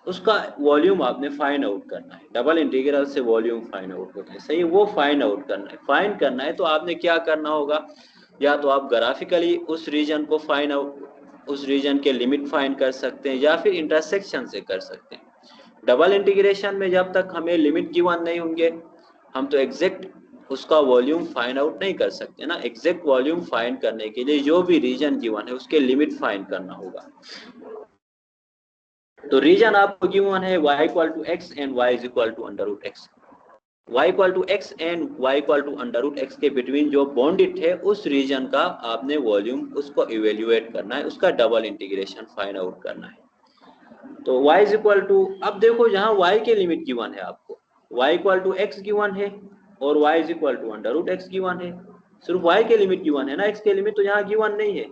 उसका वॉल्यूम आपने फाइंड आउट करना है। डबल इंटीग्रल से वॉल्यूम फाइंड आउट होता है, सही है, वो फाइंड आउट करना है। फाइंड करना है तो आपने क्या करना होगा, या तो आप ग्राफिकली उस रीजन को फाइंड आउट, उस रीजन के लिमिट फाइंड कर सकते हैं, या फिर इंटरसेक्शन से कर सकते हैं। डबल इंटीग्रेशन में जब तक हमें लिमिट गिवन नहीं होंगे, हम तो एग्जैक्ट उसका वॉल्यूम फाइंड आउट नहीं कर सकते ना। एग्जैक्ट वॉल्यूम फाइंड करने के लिए जो भी रीजन गिवन है उसके लिमिट फाइंड करना होगा। तो रीजन आपको गिवन है y equal to x and y is equal to under root x. y equal to x and y equal to under root x के बिटवीन जो बाउंडेड है उस रीजन का आपने वॉल्यूम उसको इवेल्युएट करना है, उसका डबल इंटीग्रेशन फाइंड आउट करना है। तो y इज इक्वल टू, अब देखो यहाँ y के लिमिट गिवन है आपको, y equal to x given है और y is equal to under root x given है। सिर्फ y के लिमिट गिवन है ना, x के लिमिट तो यहाँ गिवन नहीं है।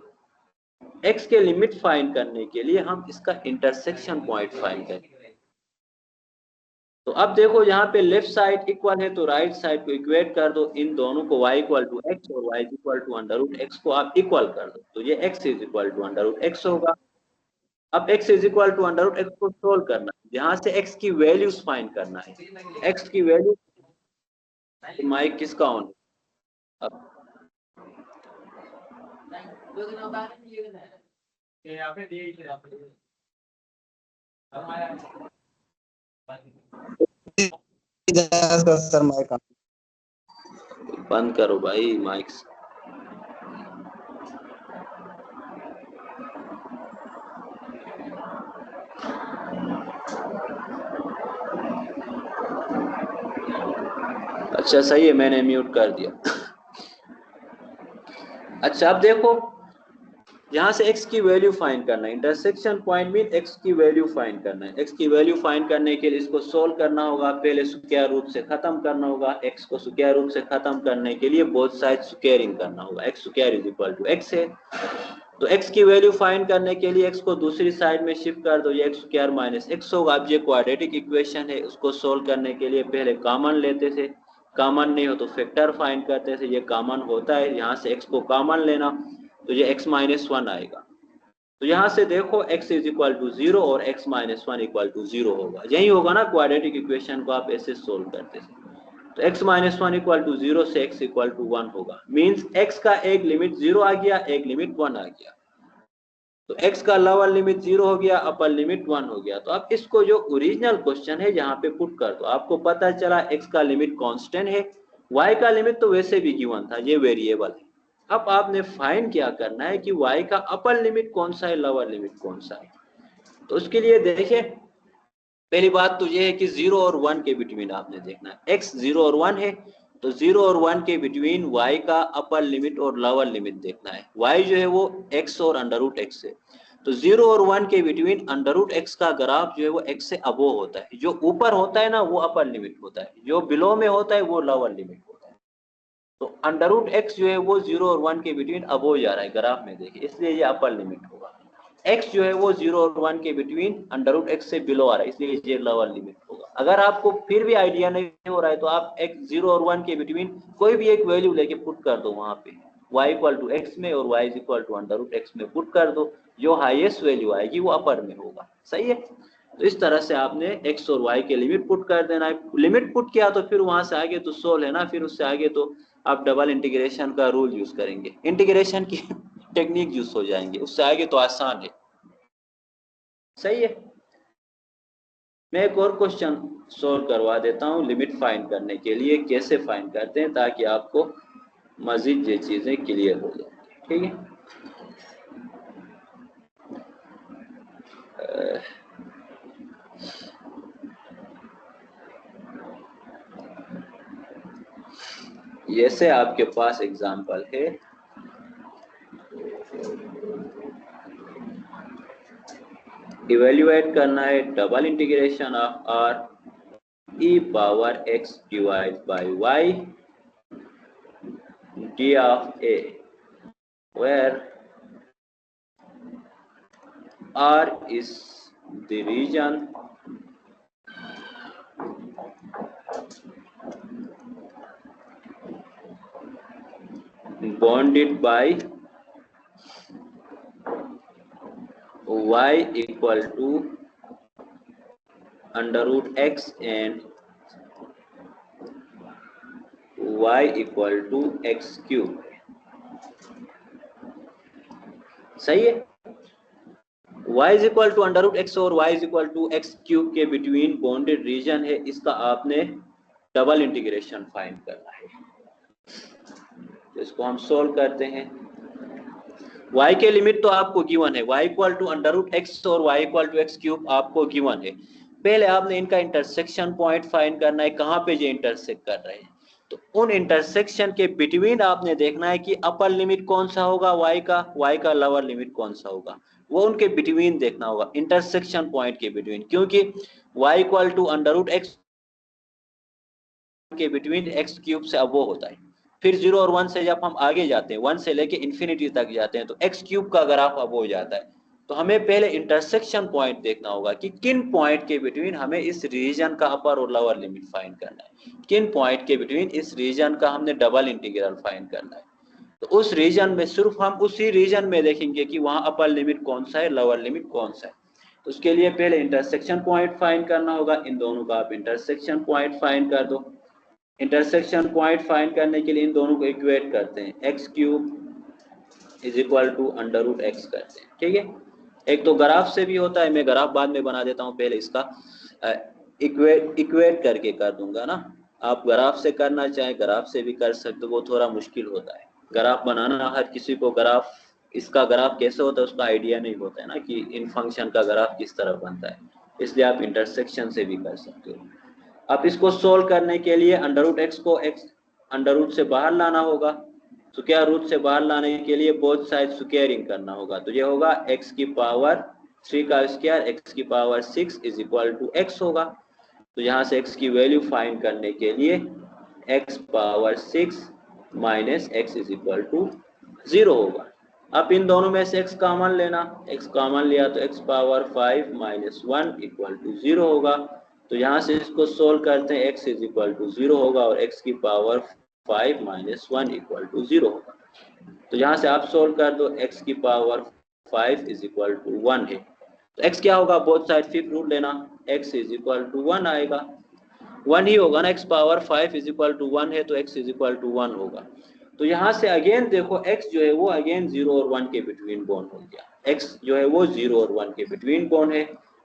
x के लिमिट फाइंड करने के लिए हम इसका इंटरसेक्शन पॉइंट फाइंड करें। तो अब देखो यहाँ पे लेफ्ट साइड इक्वल है तो राइट साइड को इक्वेट कर दो, इन दोनों को y इक्वल टू एक्स और y equal to under root x को आप इक्वल कर दो, तो ये x is equal to under root x होगा। अब x is equal to under root x को सोल्व करना है, यहाँ से x की वैल्यूज फाइंड करना है। x की वैल्यू, माइक किसका ऑन? अब सर माइक बंद करो भाई माइक। अच्छा सही है, मैंने म्यूट कर दिया। अच्छा अब देखो यहाँ से x की वैल्यू फाइंड करना है, इंटरसेक्शन पॉइंट मीन x की वैल्यू फाइंड करना है। x की वैल्यू फाइंड करने के लिए इसको सोल्व करना होगा, पहले स्क्वायर रूट से खत्म करना होगा। x को स्क्वायर रूट से खत्म करने के लिए बोथ साइड स्क्वायरिंग करना होगा, x square is equal to x है। तो x की वैल्यू फाइंड करने के लिए x को दूसरी साइड में शिफ्ट कर दो, ये x स्क्वायर माइनस x होगा। अब ये क्वाड्रेटिक इक्वेशन है, उसको सोल्व करने के लिए पहले कॉमन लेते थे, कॉमन नहीं हो तो फैक्टर फाइंड करते थे। ये कॉमन होता है, यहाँ से x को कॉमन लेना, तो ये x माइनस 1 आएगा। तो यहाँ से देखो x इज इक्वल टू 0 और x माइनस 1 इक्वल टू 0 होगा। यही होगा ना क्वाड्रेटिक इक्वेशन को आप ऐसे सोल्व करते थे। तो x माइनस 1 इक्वल टू 0 से x इक्वल टू 1 होगा, मीन्स x का एक लिमिट 0 आ गया, एक लिमिट 1 आ गया। तो x का लोअर लिमिट 0 हो गया, अपर लिमिट 1 हो गया। तो अब इसको जो ओरिजिनल क्वेश्चन है यहाँ पे पुट कर दो, आपको पता चला x का लिमिट कांस्टेंट है, y का लिमिट तो वैसे भी गिवन था, ये वेरिएबल है। अब आपने फाइंड क्या करना है कि y का अपर लिमिट कौन सा है, लोअर लिमिट कौन सा है। तो उसके लिए देखिए, पहली बात तो ये है कि 0 और 1 के बिटवीन आपने देखना है। x 0 और 1 है तो 0 और 1 के बिटवीन y का अपर लिमिट और लोअर लिमिट देखना है। y जो है वो x और अंडर रूट x है, तो 0 और 1 के बिटवीन अंडर रूट x का ग्राफ जो है वो x से अबोव होता है। जो ऊपर होता है ना वो अपर लिमिट होता है, जो बिलो में होता है वो लोअर लिमिट होता है। तो अंडर रूट एक्स जो है वो 0 और 1 के बिटवीन अबोव जा रहा है, ग्राफ में देखिए, इसलिए ये अपर लिमिट होगा। x जो है वो 0 और 1 के बिटवीन अंडर रूट एक्स से बिलो आ रहा है, इसलिए ये लोअर लिमिट होगा। अगर आपको फिर भी आइडिया नहीं हो रहा है तो आप x 0 और 1 के बिटवीन कोई भी एक वैल्यू लेके पुट कर दो वहां पे, y इक्वल टू एक्स में और y is equal to under root x में पुट कर दो, जो हाईएस्ट वैल्यू आएगी वो अपर में होगा। सही है, तो इस तरह से आपने x और y के लिमिट पुट कर देना है। लिमिट पुट किया तो फिर वहां से आगे तो सोल्व है ना, फिर उससे आगे तो आप डबल इंटीग्रेशन का रूल यूज करेंगे, इंटीग्रेशन की टेक्निक यूज हो जाएंगे, उससे आगे तो आसान है। सही है, मैं एक और क्वेश्चन सोल्व करवा देता हूँ लिमिट फाइंड करने के लिए, कैसे फाइंड करते हैं ताकि आपको मजीद ये चीजें क्लियर हो जाए। ठीक है, जैसे आपके पास एग्जांपल है, इवेल्युएट करना है double integration of r e power x divide by y d of a, where R is the region bounded by y equal to under root x and y equal to x cube. सही है। y is equal to under root x और y is equal to x cube के बिटवीन बाउंडेड रीजन है, इसका आपने डबल इंटीग्रेशन फाइंड करना है। तो इसको हम सोल्व करते हैं। y के लिमिट तो आपको गिवन है, y equal to under root x और y equal to x cube आपको गिवन है। पहले आपने इनका इंटरसेक्शन पॉइंट फाइंड करना है, कहाँ पे ये इंटरसेक्ट कर रहे हैं। तो उन इंटरसेक्शन के बिटवीन आपने देखना है कि अपर लिमिट कौन सा होगा y का लोअर लिमिट कौन सा होगा, वो उनके बिटवीन देखना होगा, इंटरसेक्शन पॉइंट के बिटवीन। क्योंकि y equal to under root x के बिटवीन एक्स क्यूब से अब वो होता है। फिर 0 और 1 से जब हम आगे जाते हैं, 1 से लेके इन्फिनिटी तक जाते हैं, तो एक्स क्यूब का ग्राफ अब हो जाता है। तो हमें पहले इंटरसेक्शन पॉइंट देखना होगा कि किन पॉइंट के बिटवीन हमें इस रीजन का अपर और लोअर लिमिट फाइंड करना है, किन पॉइंट के बिटवीन इस रीजन का हमने डबल इंटीग्रल फाइंड करना है। तो उस रीजन में सिर्फ हम उसी रीजन में देखेंगे कि वहां अपर लिमिट कौन सा है, लोअर लिमिट कौन सा है। तो उसके लिए पहले इंटरसेक्शन पॉइंट फाइंड करना होगा। इन दोनों का आप इंटरसेक्शन पॉइंट फाइंड कर दो। इंटरसेक्शन पॉइंट फाइंड करने के लिए इन दोनों को इक्वेट करते हैं, x cube is equal to under root x करते हैं। ठीक है, एक तो ग्राफ से भी होता है, मैं ग्राफ बाद में बना देता हूँ, पहले इसका इक्वेट करके कर दूंगा ना। आप ग्राफ से करना चाहे ग्राफ से भी कर सकते हो, वो थोड़ा मुश्किल होता है ग्राफ बनाना। हर किसी को ग्राफ, इसका ग्राफ कैसे होता है उसका आइडिया नहीं होता है ना, कि इन फंक्शन का ग्राफ किस तरह बनता है, इसलिए आप इंटरसेक्शन से भी कर सकते हो। अब इसको सोल्व करने के लिए अंडर रूट एक्स को एक्स अंडर रूट से बाहर लाना होगा। स्क्वायर रूट से बाहर लाने के लिए बोथ साइड स्क्वायरिंग करना होगा। तो ये होगा x की पावर 3 का स्क्वायर x की power 6 is equal to x होगा। तो यहाँ से x की वैल्यू फाइंड करने के लिए x power 6 minus x is equal to 0 होगा। अब इन दोनों में से x कॉमन लेना, x कॉमन लिया तो x power 5 minus 1 equal to 0 होगा। तो यहाँ से इसको सोल्व करते हैं, x इज इक्वल टू 0 होगा और x की पावर 5 माइनस 1 इक्वल टू 0 होगा। तो यहाँ से आप सोल्व कर दो, x की पावर 5 इज इक्वल टू 1 है। तो x क्या होगा, बोथ साइड फिफ्थ रूट लेना, x इज इक्वल टू 1 आएगा, 1 ही होगा ना। x power 5 is equal to 1 है तो x इज इक्वल टू 1 होगा। तो यहाँ से अगेन देखो x जो है वो अगेन 0 और 1 के बिटवीन बॉन्ड हो गया। x जो है वो 0 और 1 के बिटवीन बॉन्ड है,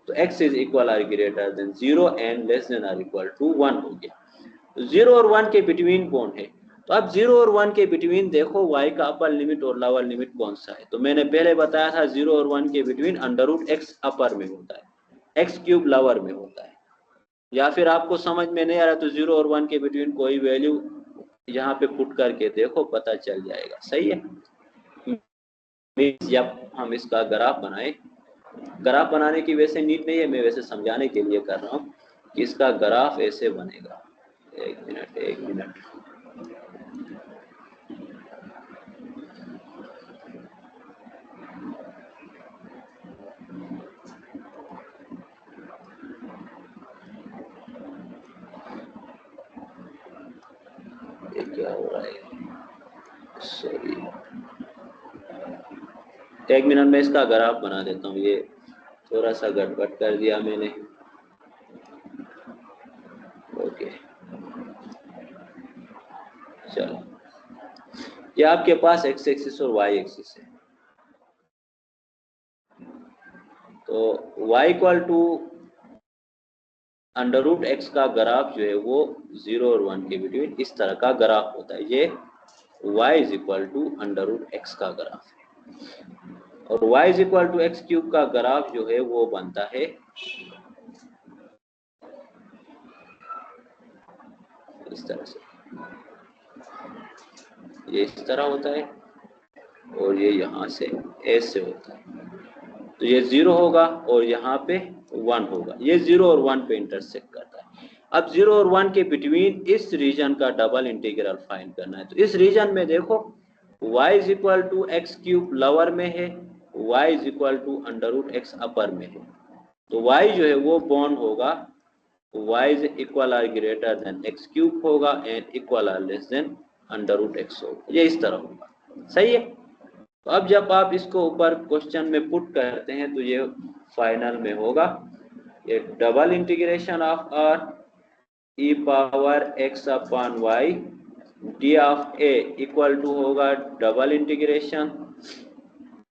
तो x is equal or greater than 0 and less than or equal to 1 हो गया। 0 और 1 के बिटवीन बॉन्ड है। तो अब 0 और 1 के बिटवीन देखो y का अपर लिमिट और लोअर लिमिट कौन सा है। तो मैंने पहले बताया था 0 और 1 के between under root X upper में होता है, x क्यूब लोअर में होता है। या फिर आपको समझ में नहीं आ रहा तो 0 और 1 के बिटवीन कोई वैल्यू यहाँ पे पुट करके देखो, पता चल जाएगा। सही है। जब हम इसका ग्राफ बनाए, ग्राफ बनाने की वैसे नीड नहीं है, मैं वैसे समझाने के लिए कर रहा हूँ कि इसका ग्राफ ऐसे बनेगा। एक मिनट ये क्या हो रहा है, सॉरी, 1 मिनट में इसका ग्राफ बना देता हूँ। ये थोड़ा सा गड़बड़ कर दिया मैंने। ओके, चलो, ये आपके पास x एक्सिस और y एक्सिस है। तो y equal to under root x का ग्राफ जो है वो 0 और 1 के बिटवीन इस तरह का ग्राफ होता है। ये y is equal to under root x का ग्राफ है, और y is equal to x cube का ग्राफ जो है वो बनता है इस तरह से। ये इस तरह होता है और ये यहाँ से ऐसे होता है। तो ये 0 होगा और यहाँ पे 1 होगा। ये 0 और 1 पे इंटरसेक्ट करता है। अब 0 और 1 के बिटवीन इस रीजन का डबल इंटीग्रल फाइंड करना है। तो इस रीजन में देखो y is equal to x cube lower में है y is equal to under root X upper में है, तो y जो है वो बॉन्ड होगा y is equal or greater than X cube होगा and equal or less than under root x होगा, ये इस तरह होगा। सही है। तो अब जब आप इसको ऊपर क्वेश्चन में पुट करते हैं तो ये फाइनल में होगा ये double integration of R E power X upon Y D of A equal to होगा double integration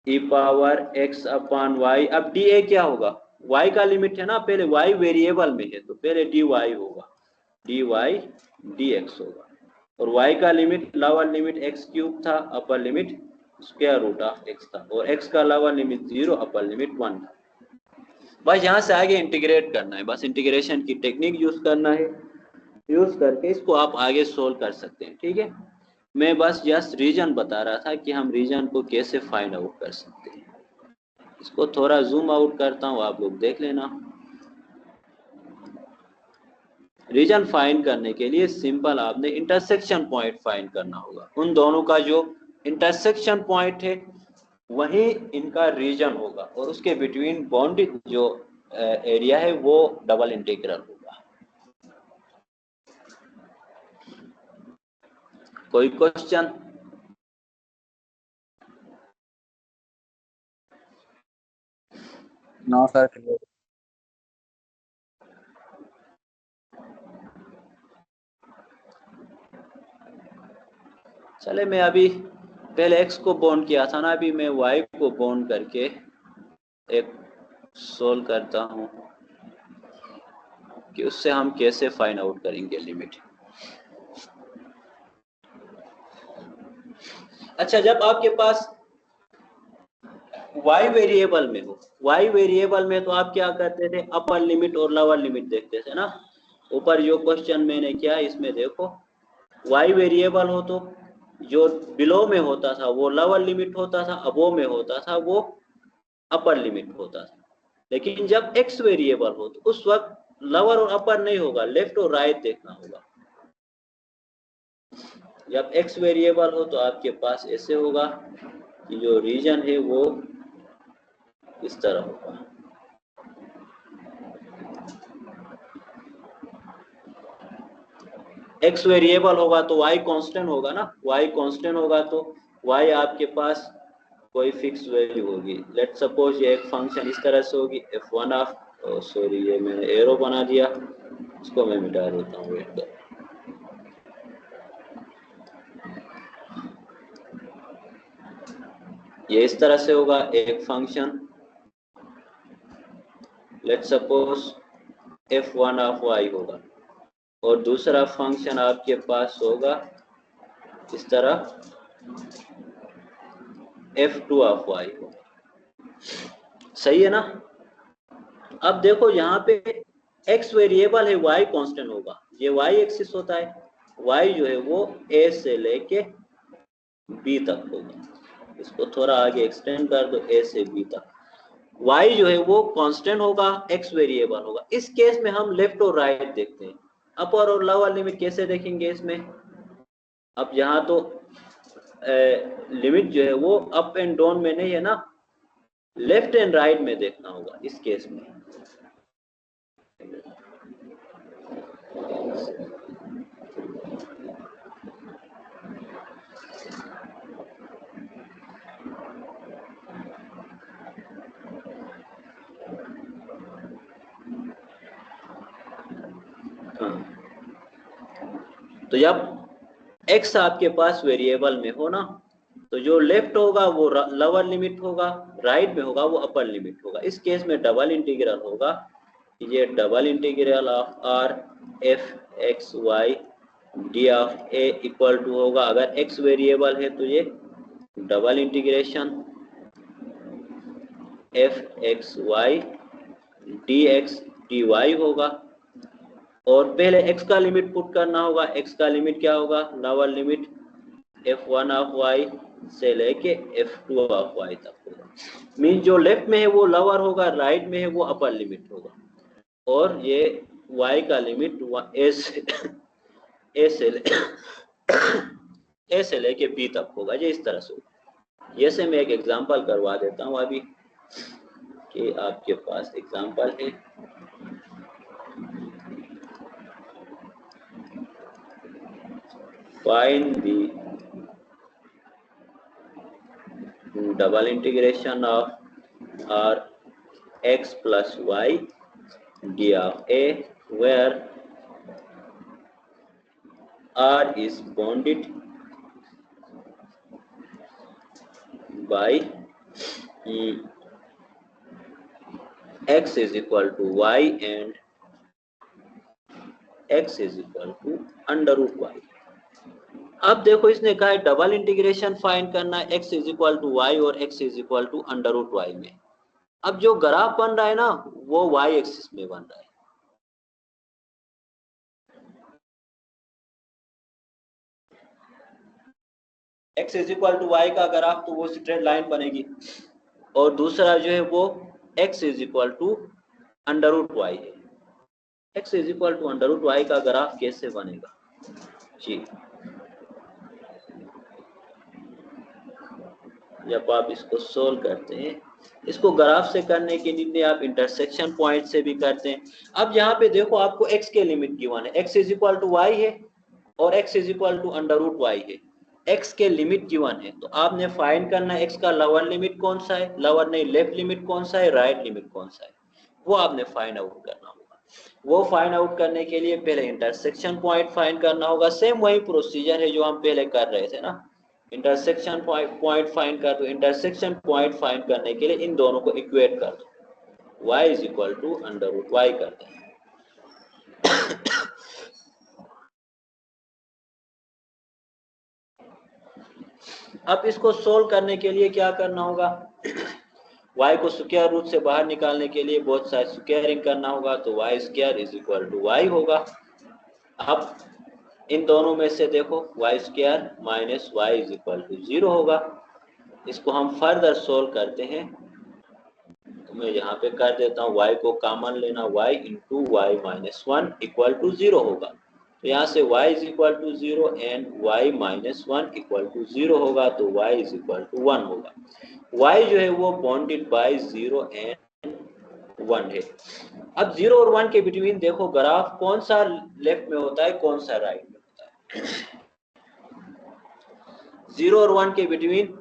E power X upon Y. अब डी ए क्या होगा, y का लिमिट है ना, पहले y वेरिएबल में है तो पहले dy होगा, dy dx होगा, और y का limit lower limit x cube था, upper limit square root of x था, और x का लोअर लिमिट 0 अपर लिमिट 1 था। बस यहाँ से आगे इंटीग्रेट करना है, बस इंटीग्रेशन की टेक्निक यूज करना है, यूज करके इसको आप आगे सोल्व कर सकते हैं। ठीक है, मैं बस जस्ट रीजन बता रहा था कि हम रीजन को कैसे फाइंड आउट कर सकते हैं। इसको थोड़ा जूम आउट करता हूँ, आप लोग देख लेना। रीजन फाइंड करने के लिए सिंपल आपने इंटरसेक्शन पॉइंट फाइंड करना होगा, उन दोनों का जो इंटरसेक्शन पॉइंट है वही इनका रीजन होगा, और उसके बिटवीन बाउंडेड जो एरिया है वो डबल इंटीग्रल होगा। कोई क्वेश्चन? No sir, clear. चले, मैं अभी पहले x को बॉन्ड किया था ना, अभी मैं y को बॉन्ड करके एक सोल्व करता हूं कि उससे हम कैसे फाइंड आउट करेंगे लिमिट। अच्छा, जब आपके पास y वेरिएबल में हो, y वेरिएबल में तो आप क्या करते थे, अपर लिमिट और लोअर लिमिट देखते थे ना। ऊपर जो क्वेश्चन मैंने किया इसमें देखो, y वेरिएबल हो तो जो बिलो में होता था वो लोअर लिमिट होता था, अबो में होता था वो अपर लिमिट होता था। लेकिन जब x वेरिएबल हो तो उस वक्त लोअर और अपर नहीं होगा, लेफ्ट और राइट देखना होगा। जब x वेरिएबल हो तो आपके पास ऐसे होगा कि जो रीजन है वो इस तरह होगा। x वेरिएबल होगा तो y कांस्टेंट होगा ना, y कांस्टेंट होगा तो y आपके पास कोई फिक्स वैल्यू होगी। लेट सपोज ये एक फंक्शन इस तरह से होगी f1 ऑफ, सॉरी ये मैंने एरो बना दिया, इसको मैं मिटा देता हूँ, वेट करो। ये इस तरह से होगा एक function, let suppose f1 of y होगा, और दूसरा फंक्शन आपके पास होगा इस तरह f2 ऑफ y होगा। सही है ना। अब देखो यहाँ पे x वेरिएबल है, y कांस्टेंट होगा, ये y एक्सिस होता है, y जो है वो a से लेके b तक होगा। इसको थोड़ा आगे एक्सटेंड कर दो, a से b तक। y जो है वो कांस्टेंट होगा, x वेरिएबल होगा। इस केस में हम लेफ्ट और राइट देखते हैं, अपर और लोअर लिमिट कैसे देखेंगे इसमें। अब यहाँ तो लिमिट जो है वो अप एंड डाउन में नहीं है ना, लेफ्ट एंड राइट में देखना होगा इस केस में। तो जब x आपके पास वेरिएबल में हो ना, तो जो लेफ्ट होगा वो लोअर लिमिट होगा, राइट में होगा वो अपर लिमिट होगा। इस केस में डबल इंटीग्रल होगा, ये double integral of r f x y d of a equal to होगा, अगर x वेरिएबल है तो ये double integration f x y dx dy होगा, और पहले x का लिमिट पुट करना होगा। x का लिमिट क्या होगा, lower limit f1 of y से लेके f2 ऑफ y तक होगा। मीन जो लेफ्ट में है वो लोअर होगा, राइट में है वो अपर लिमिट होगा, और ये y का लिमिट a से लेके b तक होगा, ये इस तरह से होगा। ये से मैं एक एग्जांपल करवा देता हूँ अभी कि आपके पास एग्जांपल है। Find the double integration of r x plus y d of a where r is bounded by x is equal to y and x is equal to under root y। अब देखो इसने कहा है डबल इंटीग्रेशन फाइंड करना है x is equal to y और x is equal to under root y में। अब जो ग्राफ बन रहा है ना वो y एक्सिस में बन रहा है। x is equal to y का ग्राफ तो वो स्ट्रेट लाइन बनेगी और दूसरा जो है वो x is equal to under root y है। x is equal to under root y का ग्राफ कैसे बनेगा जी, जब आप इसको सोल्व करते हैं, इसको ग्राफ से करने के लिए आप इंटरसेक्शन पॉइंट से भी करते हैं। अब यहाँ पे देखो आपको x के लिमिट गिवन है, x is equal to y है और x is equal to under root y है। x के लिमिट गिवन है तो आपने फाइंड करना है x का लोअर लिमिट कौन सा है, लोअर नहीं लेफ्ट लिमिट कौन सा है, राइट लिमिट कौन सा है, वो आपने फाइंड आउट करना होगा। वो फाइंड आउट करने के लिए पहले इंटरसेक्शन पॉइंट फाइंड करना होगा। सेम वही प्रोसीजर है जो हम पहले कर रहे थे ना, इंटरसेक्शन पॉइंट फाइंड कर दो। इंटरसेक्शन पॉइंट फाइंड करने के लिए इन दोनों को इक्वेट कर दो, y is equal to under root y कर दें। अब इसको सोल्व करने के लिए क्या करना होगा, y को स्क्वायर रूट से बाहर निकालने के लिए बोथ साइड स्क्वायरिंग करना होगा, तो y square is equal to y होगा। अब इन दोनों में से देखो y square minus y is equal to 0 होगा। इसको हम फर्दर सोल्व करते हैं तो मैं यहाँ पे कर देता हूँ, y को कॉमन लेना, y into y minus 1 equal to 0 होगा। तो यहाँ से y is equal to 0 and y minus 1 equal to 0 होगा, तो y इज इक्वल टू 1 होगा। y जो है वो बाउंडेड बाय 0 एंड 1 है। अब 0 और 1 के बिटवीन देखो ग्राफ कौन सा लेफ्ट में होता है कौन सा राइट में होता है। 0 और 1 के बिटवीन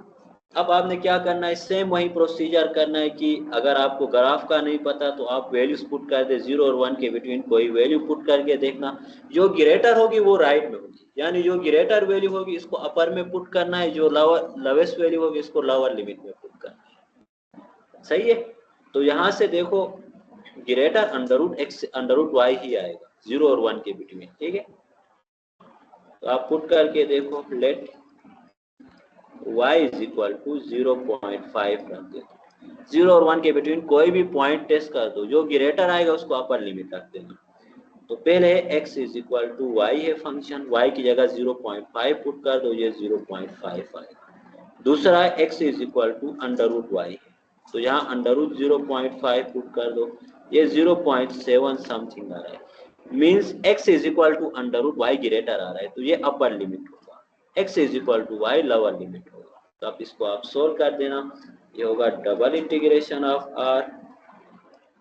अब आपने क्या करना है, सेम वही प्रोसीजर करना है कि अगर आपको ग्राफ का नहीं पता तो आप वैल्यूज पुट कर दे। 0 और 1 के बिटवीन कोई वैल्यू पुट करके देखना, जो ग्रेटर होगी वो राइट में होगी, यानी जो ग्रेटर वैल्यू होगी इसको अपर में पुट करना है, जो लोवेस्ट वैल्यू होगी इसको लोअर लिमिट में पुट करना है। सही है, तो यहाँ से देखो greater under root x under root y ही आएगा 0 और 1 के बिटवीन। ठीक है, तो आप पुट करके देखो, let y is equal to 0.5 रख दो। 0 और 1 के बिटवीन कोई भी पॉइंट टेस्ट कर दो, जो ग्रेटर आएगा उसको अपर लिमिट रख देना। तो पहले x is equal to y है फंक्शन, y की जगह 0.5 पुट कर दो, ये 0.5 आएगा। दूसरा x is equal to under root y है, तो यहाँ अंडर रूट 0.5 पुट कर दो, ये 0.7 समथिंग आ रहा है, means x is equal to under root Y greater आ रहा है, तो ये अपर लिमिट होगा। x is equal to Y lower limit होगा। तो आप इसको आप सोल्व कर देना, ये होगा double integration of r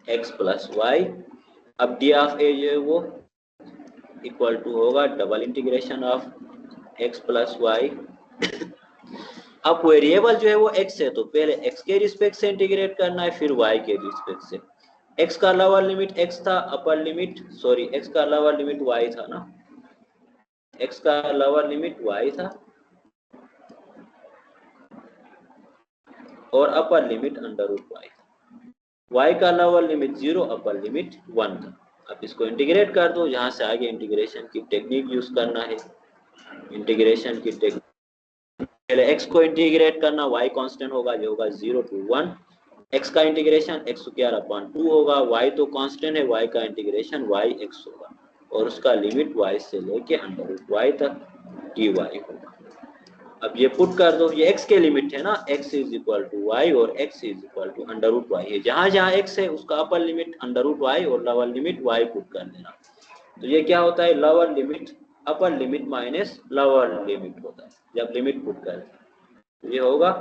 x plus y. अब डी ऑफ ए जो है वो इक्वल टू होगा double integration of x plus y. अब वेरिएबल जो है वो x है, तो पहले x के रिस्पेक्ट से इंटीग्रेट करना है, फिर y के रिस्पेक्ट से। x का लोअर लिमिट x था, अपर लिमिट सॉरी x का लोअर लिमिट y था ना, x का लोअर लिमिट y था और upper limit under root y। y का लोअर लिमिट 0, अपर लिमिट 1 था। अब इसको इंटीग्रेट कर दो, यहाँ से आगे इंटीग्रेशन की टेक्निक यूज करना है। इंटीग्रेशन की टेक्निक, पहले x को इंटीग्रेट करना, y कांस्टेंट होगा, ये होगा 0 to 1। x का इंटीग्रेशन x स्क्वायर अपॉन 2 होगा, y तो कांस्टेंट है, y का इंटीग्रेशन y x होगा और उसका लिमिट y से लेके अंडर रूट y तक dy होगा। अब ये पुट कर दो, ये x के लिमिट है ना, x is equal to y और x is equal to under root y है। जहां जहां x है उसका upper limit under root y और लोअर लिमिट y पुट कर देना। तो ये क्या होता है, lower limit upper limit minus lower limit होता है जब लिमिट पुट कर। तो ये होगा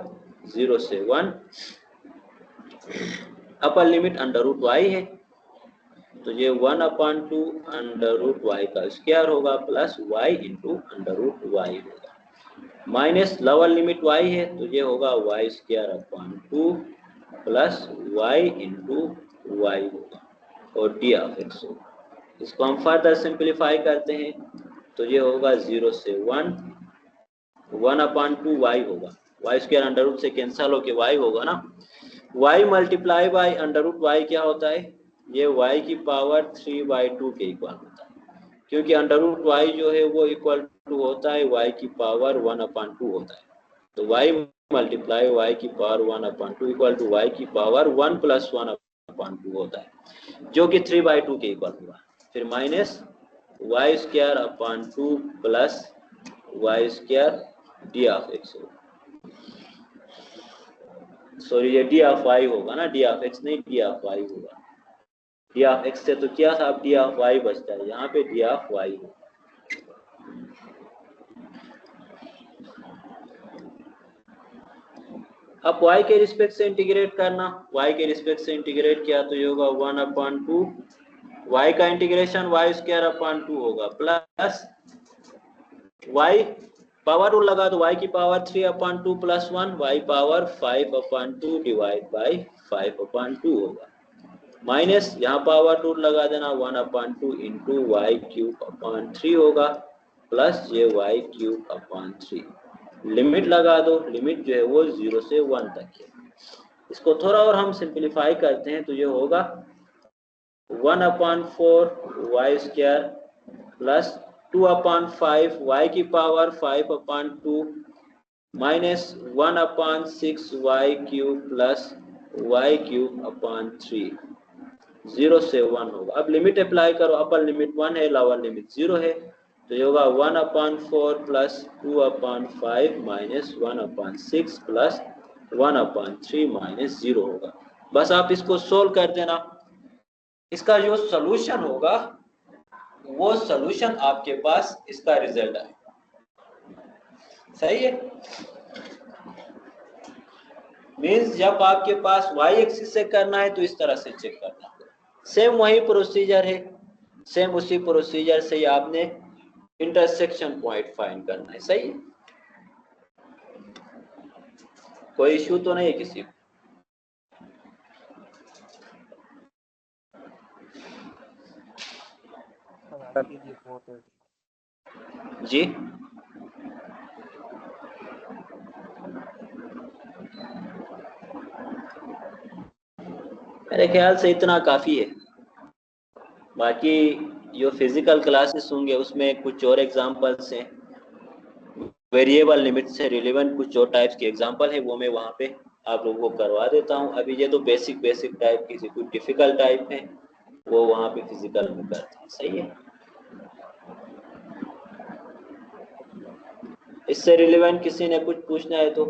0 से 1, upper limit under root y है, तो ये 1/2 अंडर रूट वाई का स्क्वायर होगा plus y into under root y होगा, माइनस लोअर लिमिट वाई है, तो ये होगा y square upon 2 plus y into y होगा और डी ऑफ एक्स होगा। इसको हम फर्दर सिंप्लीफाई करते हैं, तो ये होगा 0 से 1, 1/2 वाई होगा, वाई स्क्वायर अंडर रूट से कैंसिल होके वाई होगा ना, y multiply by under root y क्या होता है, ये वाई की पावर 3/2 के इक्वल होता है, क्योंकि अंडर रूट वाई जो है वो इक्वल टू होता है वाई की पावर 1/2 होता है, तो वाई मल्टीप्लाई वाई की पावर 1/2 इक्वल टू वाई की पावर 1 प्लस 1/2 होता है, जो कि 3/2 के इक्वल हुआ, फिर minus y square upon 2 plus Y square D of x होगा, सॉरी ये डी ऑफ वाई होगा ना, डी ऑफ एक्स नहीं डी ऑफ वाई होगा, डी ऑफ एक्स से तो क्या था, अब डी ऑफ वाई बचता है, यहाँ पे डी ऑफ वाई होगा। अब y के रिस्पेक्ट से इंटीग्रेट करना, y के रिस्पेक्ट से इंटीग्रेट किया तो ये होगा 1/2, y का इंटीग्रेशन वाई स्क्वायर अपॉन 2 होगा प्लस y पावर रूल लगा तो y की power 3/2 plus 1, y power 5/2 divide by 5/2 होगा, माइनस यहाँ पावर रूल लगा देना 1/2 इंटू वाई क्यूब अपॉन 3 होगा प्लस ये y क्यूब अपॉन 3, लिमिट लगा दो, लिमिट जो है वो 0 से 1 तक है। इसको थोड़ा और हम सिंप्लीफाई करते हैं तो ये होगा 1/4 वाई स्क्वायर प्लस 2/5 वाई की power 5/2 minus 1/6 y cube plus y cube upon 3, 0 से 1 होगा। अब लिमिट अप्लाई करो, अपर लिमिट 1 है, लोअर लिमिट 0 है, तो ये होगा 1/4 प्लस 2/5 माइनस 1/6 प्लस 1/3 माइनस 0 होगा। बस आप इसको सोल्व कर देना, इसका जो सॉल्यूशन होगा वो सॉल्यूशन आपके पास इसका रिजल्ट आएगा, सही है। मींस जब आपके पास y एक्सिस से करना है तो इस तरह से चेक करना, सेम वही प्रोसीजर है, सेम उसी प्रोसीजर से ही आपने इंटरसेक्शन पॉइंट फाइंड करना है, सही है। कोई इश्यू तो नहीं है किसी को? जी मेरे ख्याल से इतना काफी है, बाकी जो फिजिकल क्लासेस होंगे उसमें कुछ और एग्जांपल्स हैं, वेरिएबल लिमिट से रिलेवेंट कुछ और टाइप्स के एग्जांपल है, वो मैं वहाँ पे आप लोगों को करवा देता हूँ। अभी ये तो बेसिक टाइप की, कुछ डिफिकल्ट टाइप है वो वहाँ पे फिजिकल में करते हैं, सही है। इससे रिलेवेंट किसी ने कुछ पूछना है तो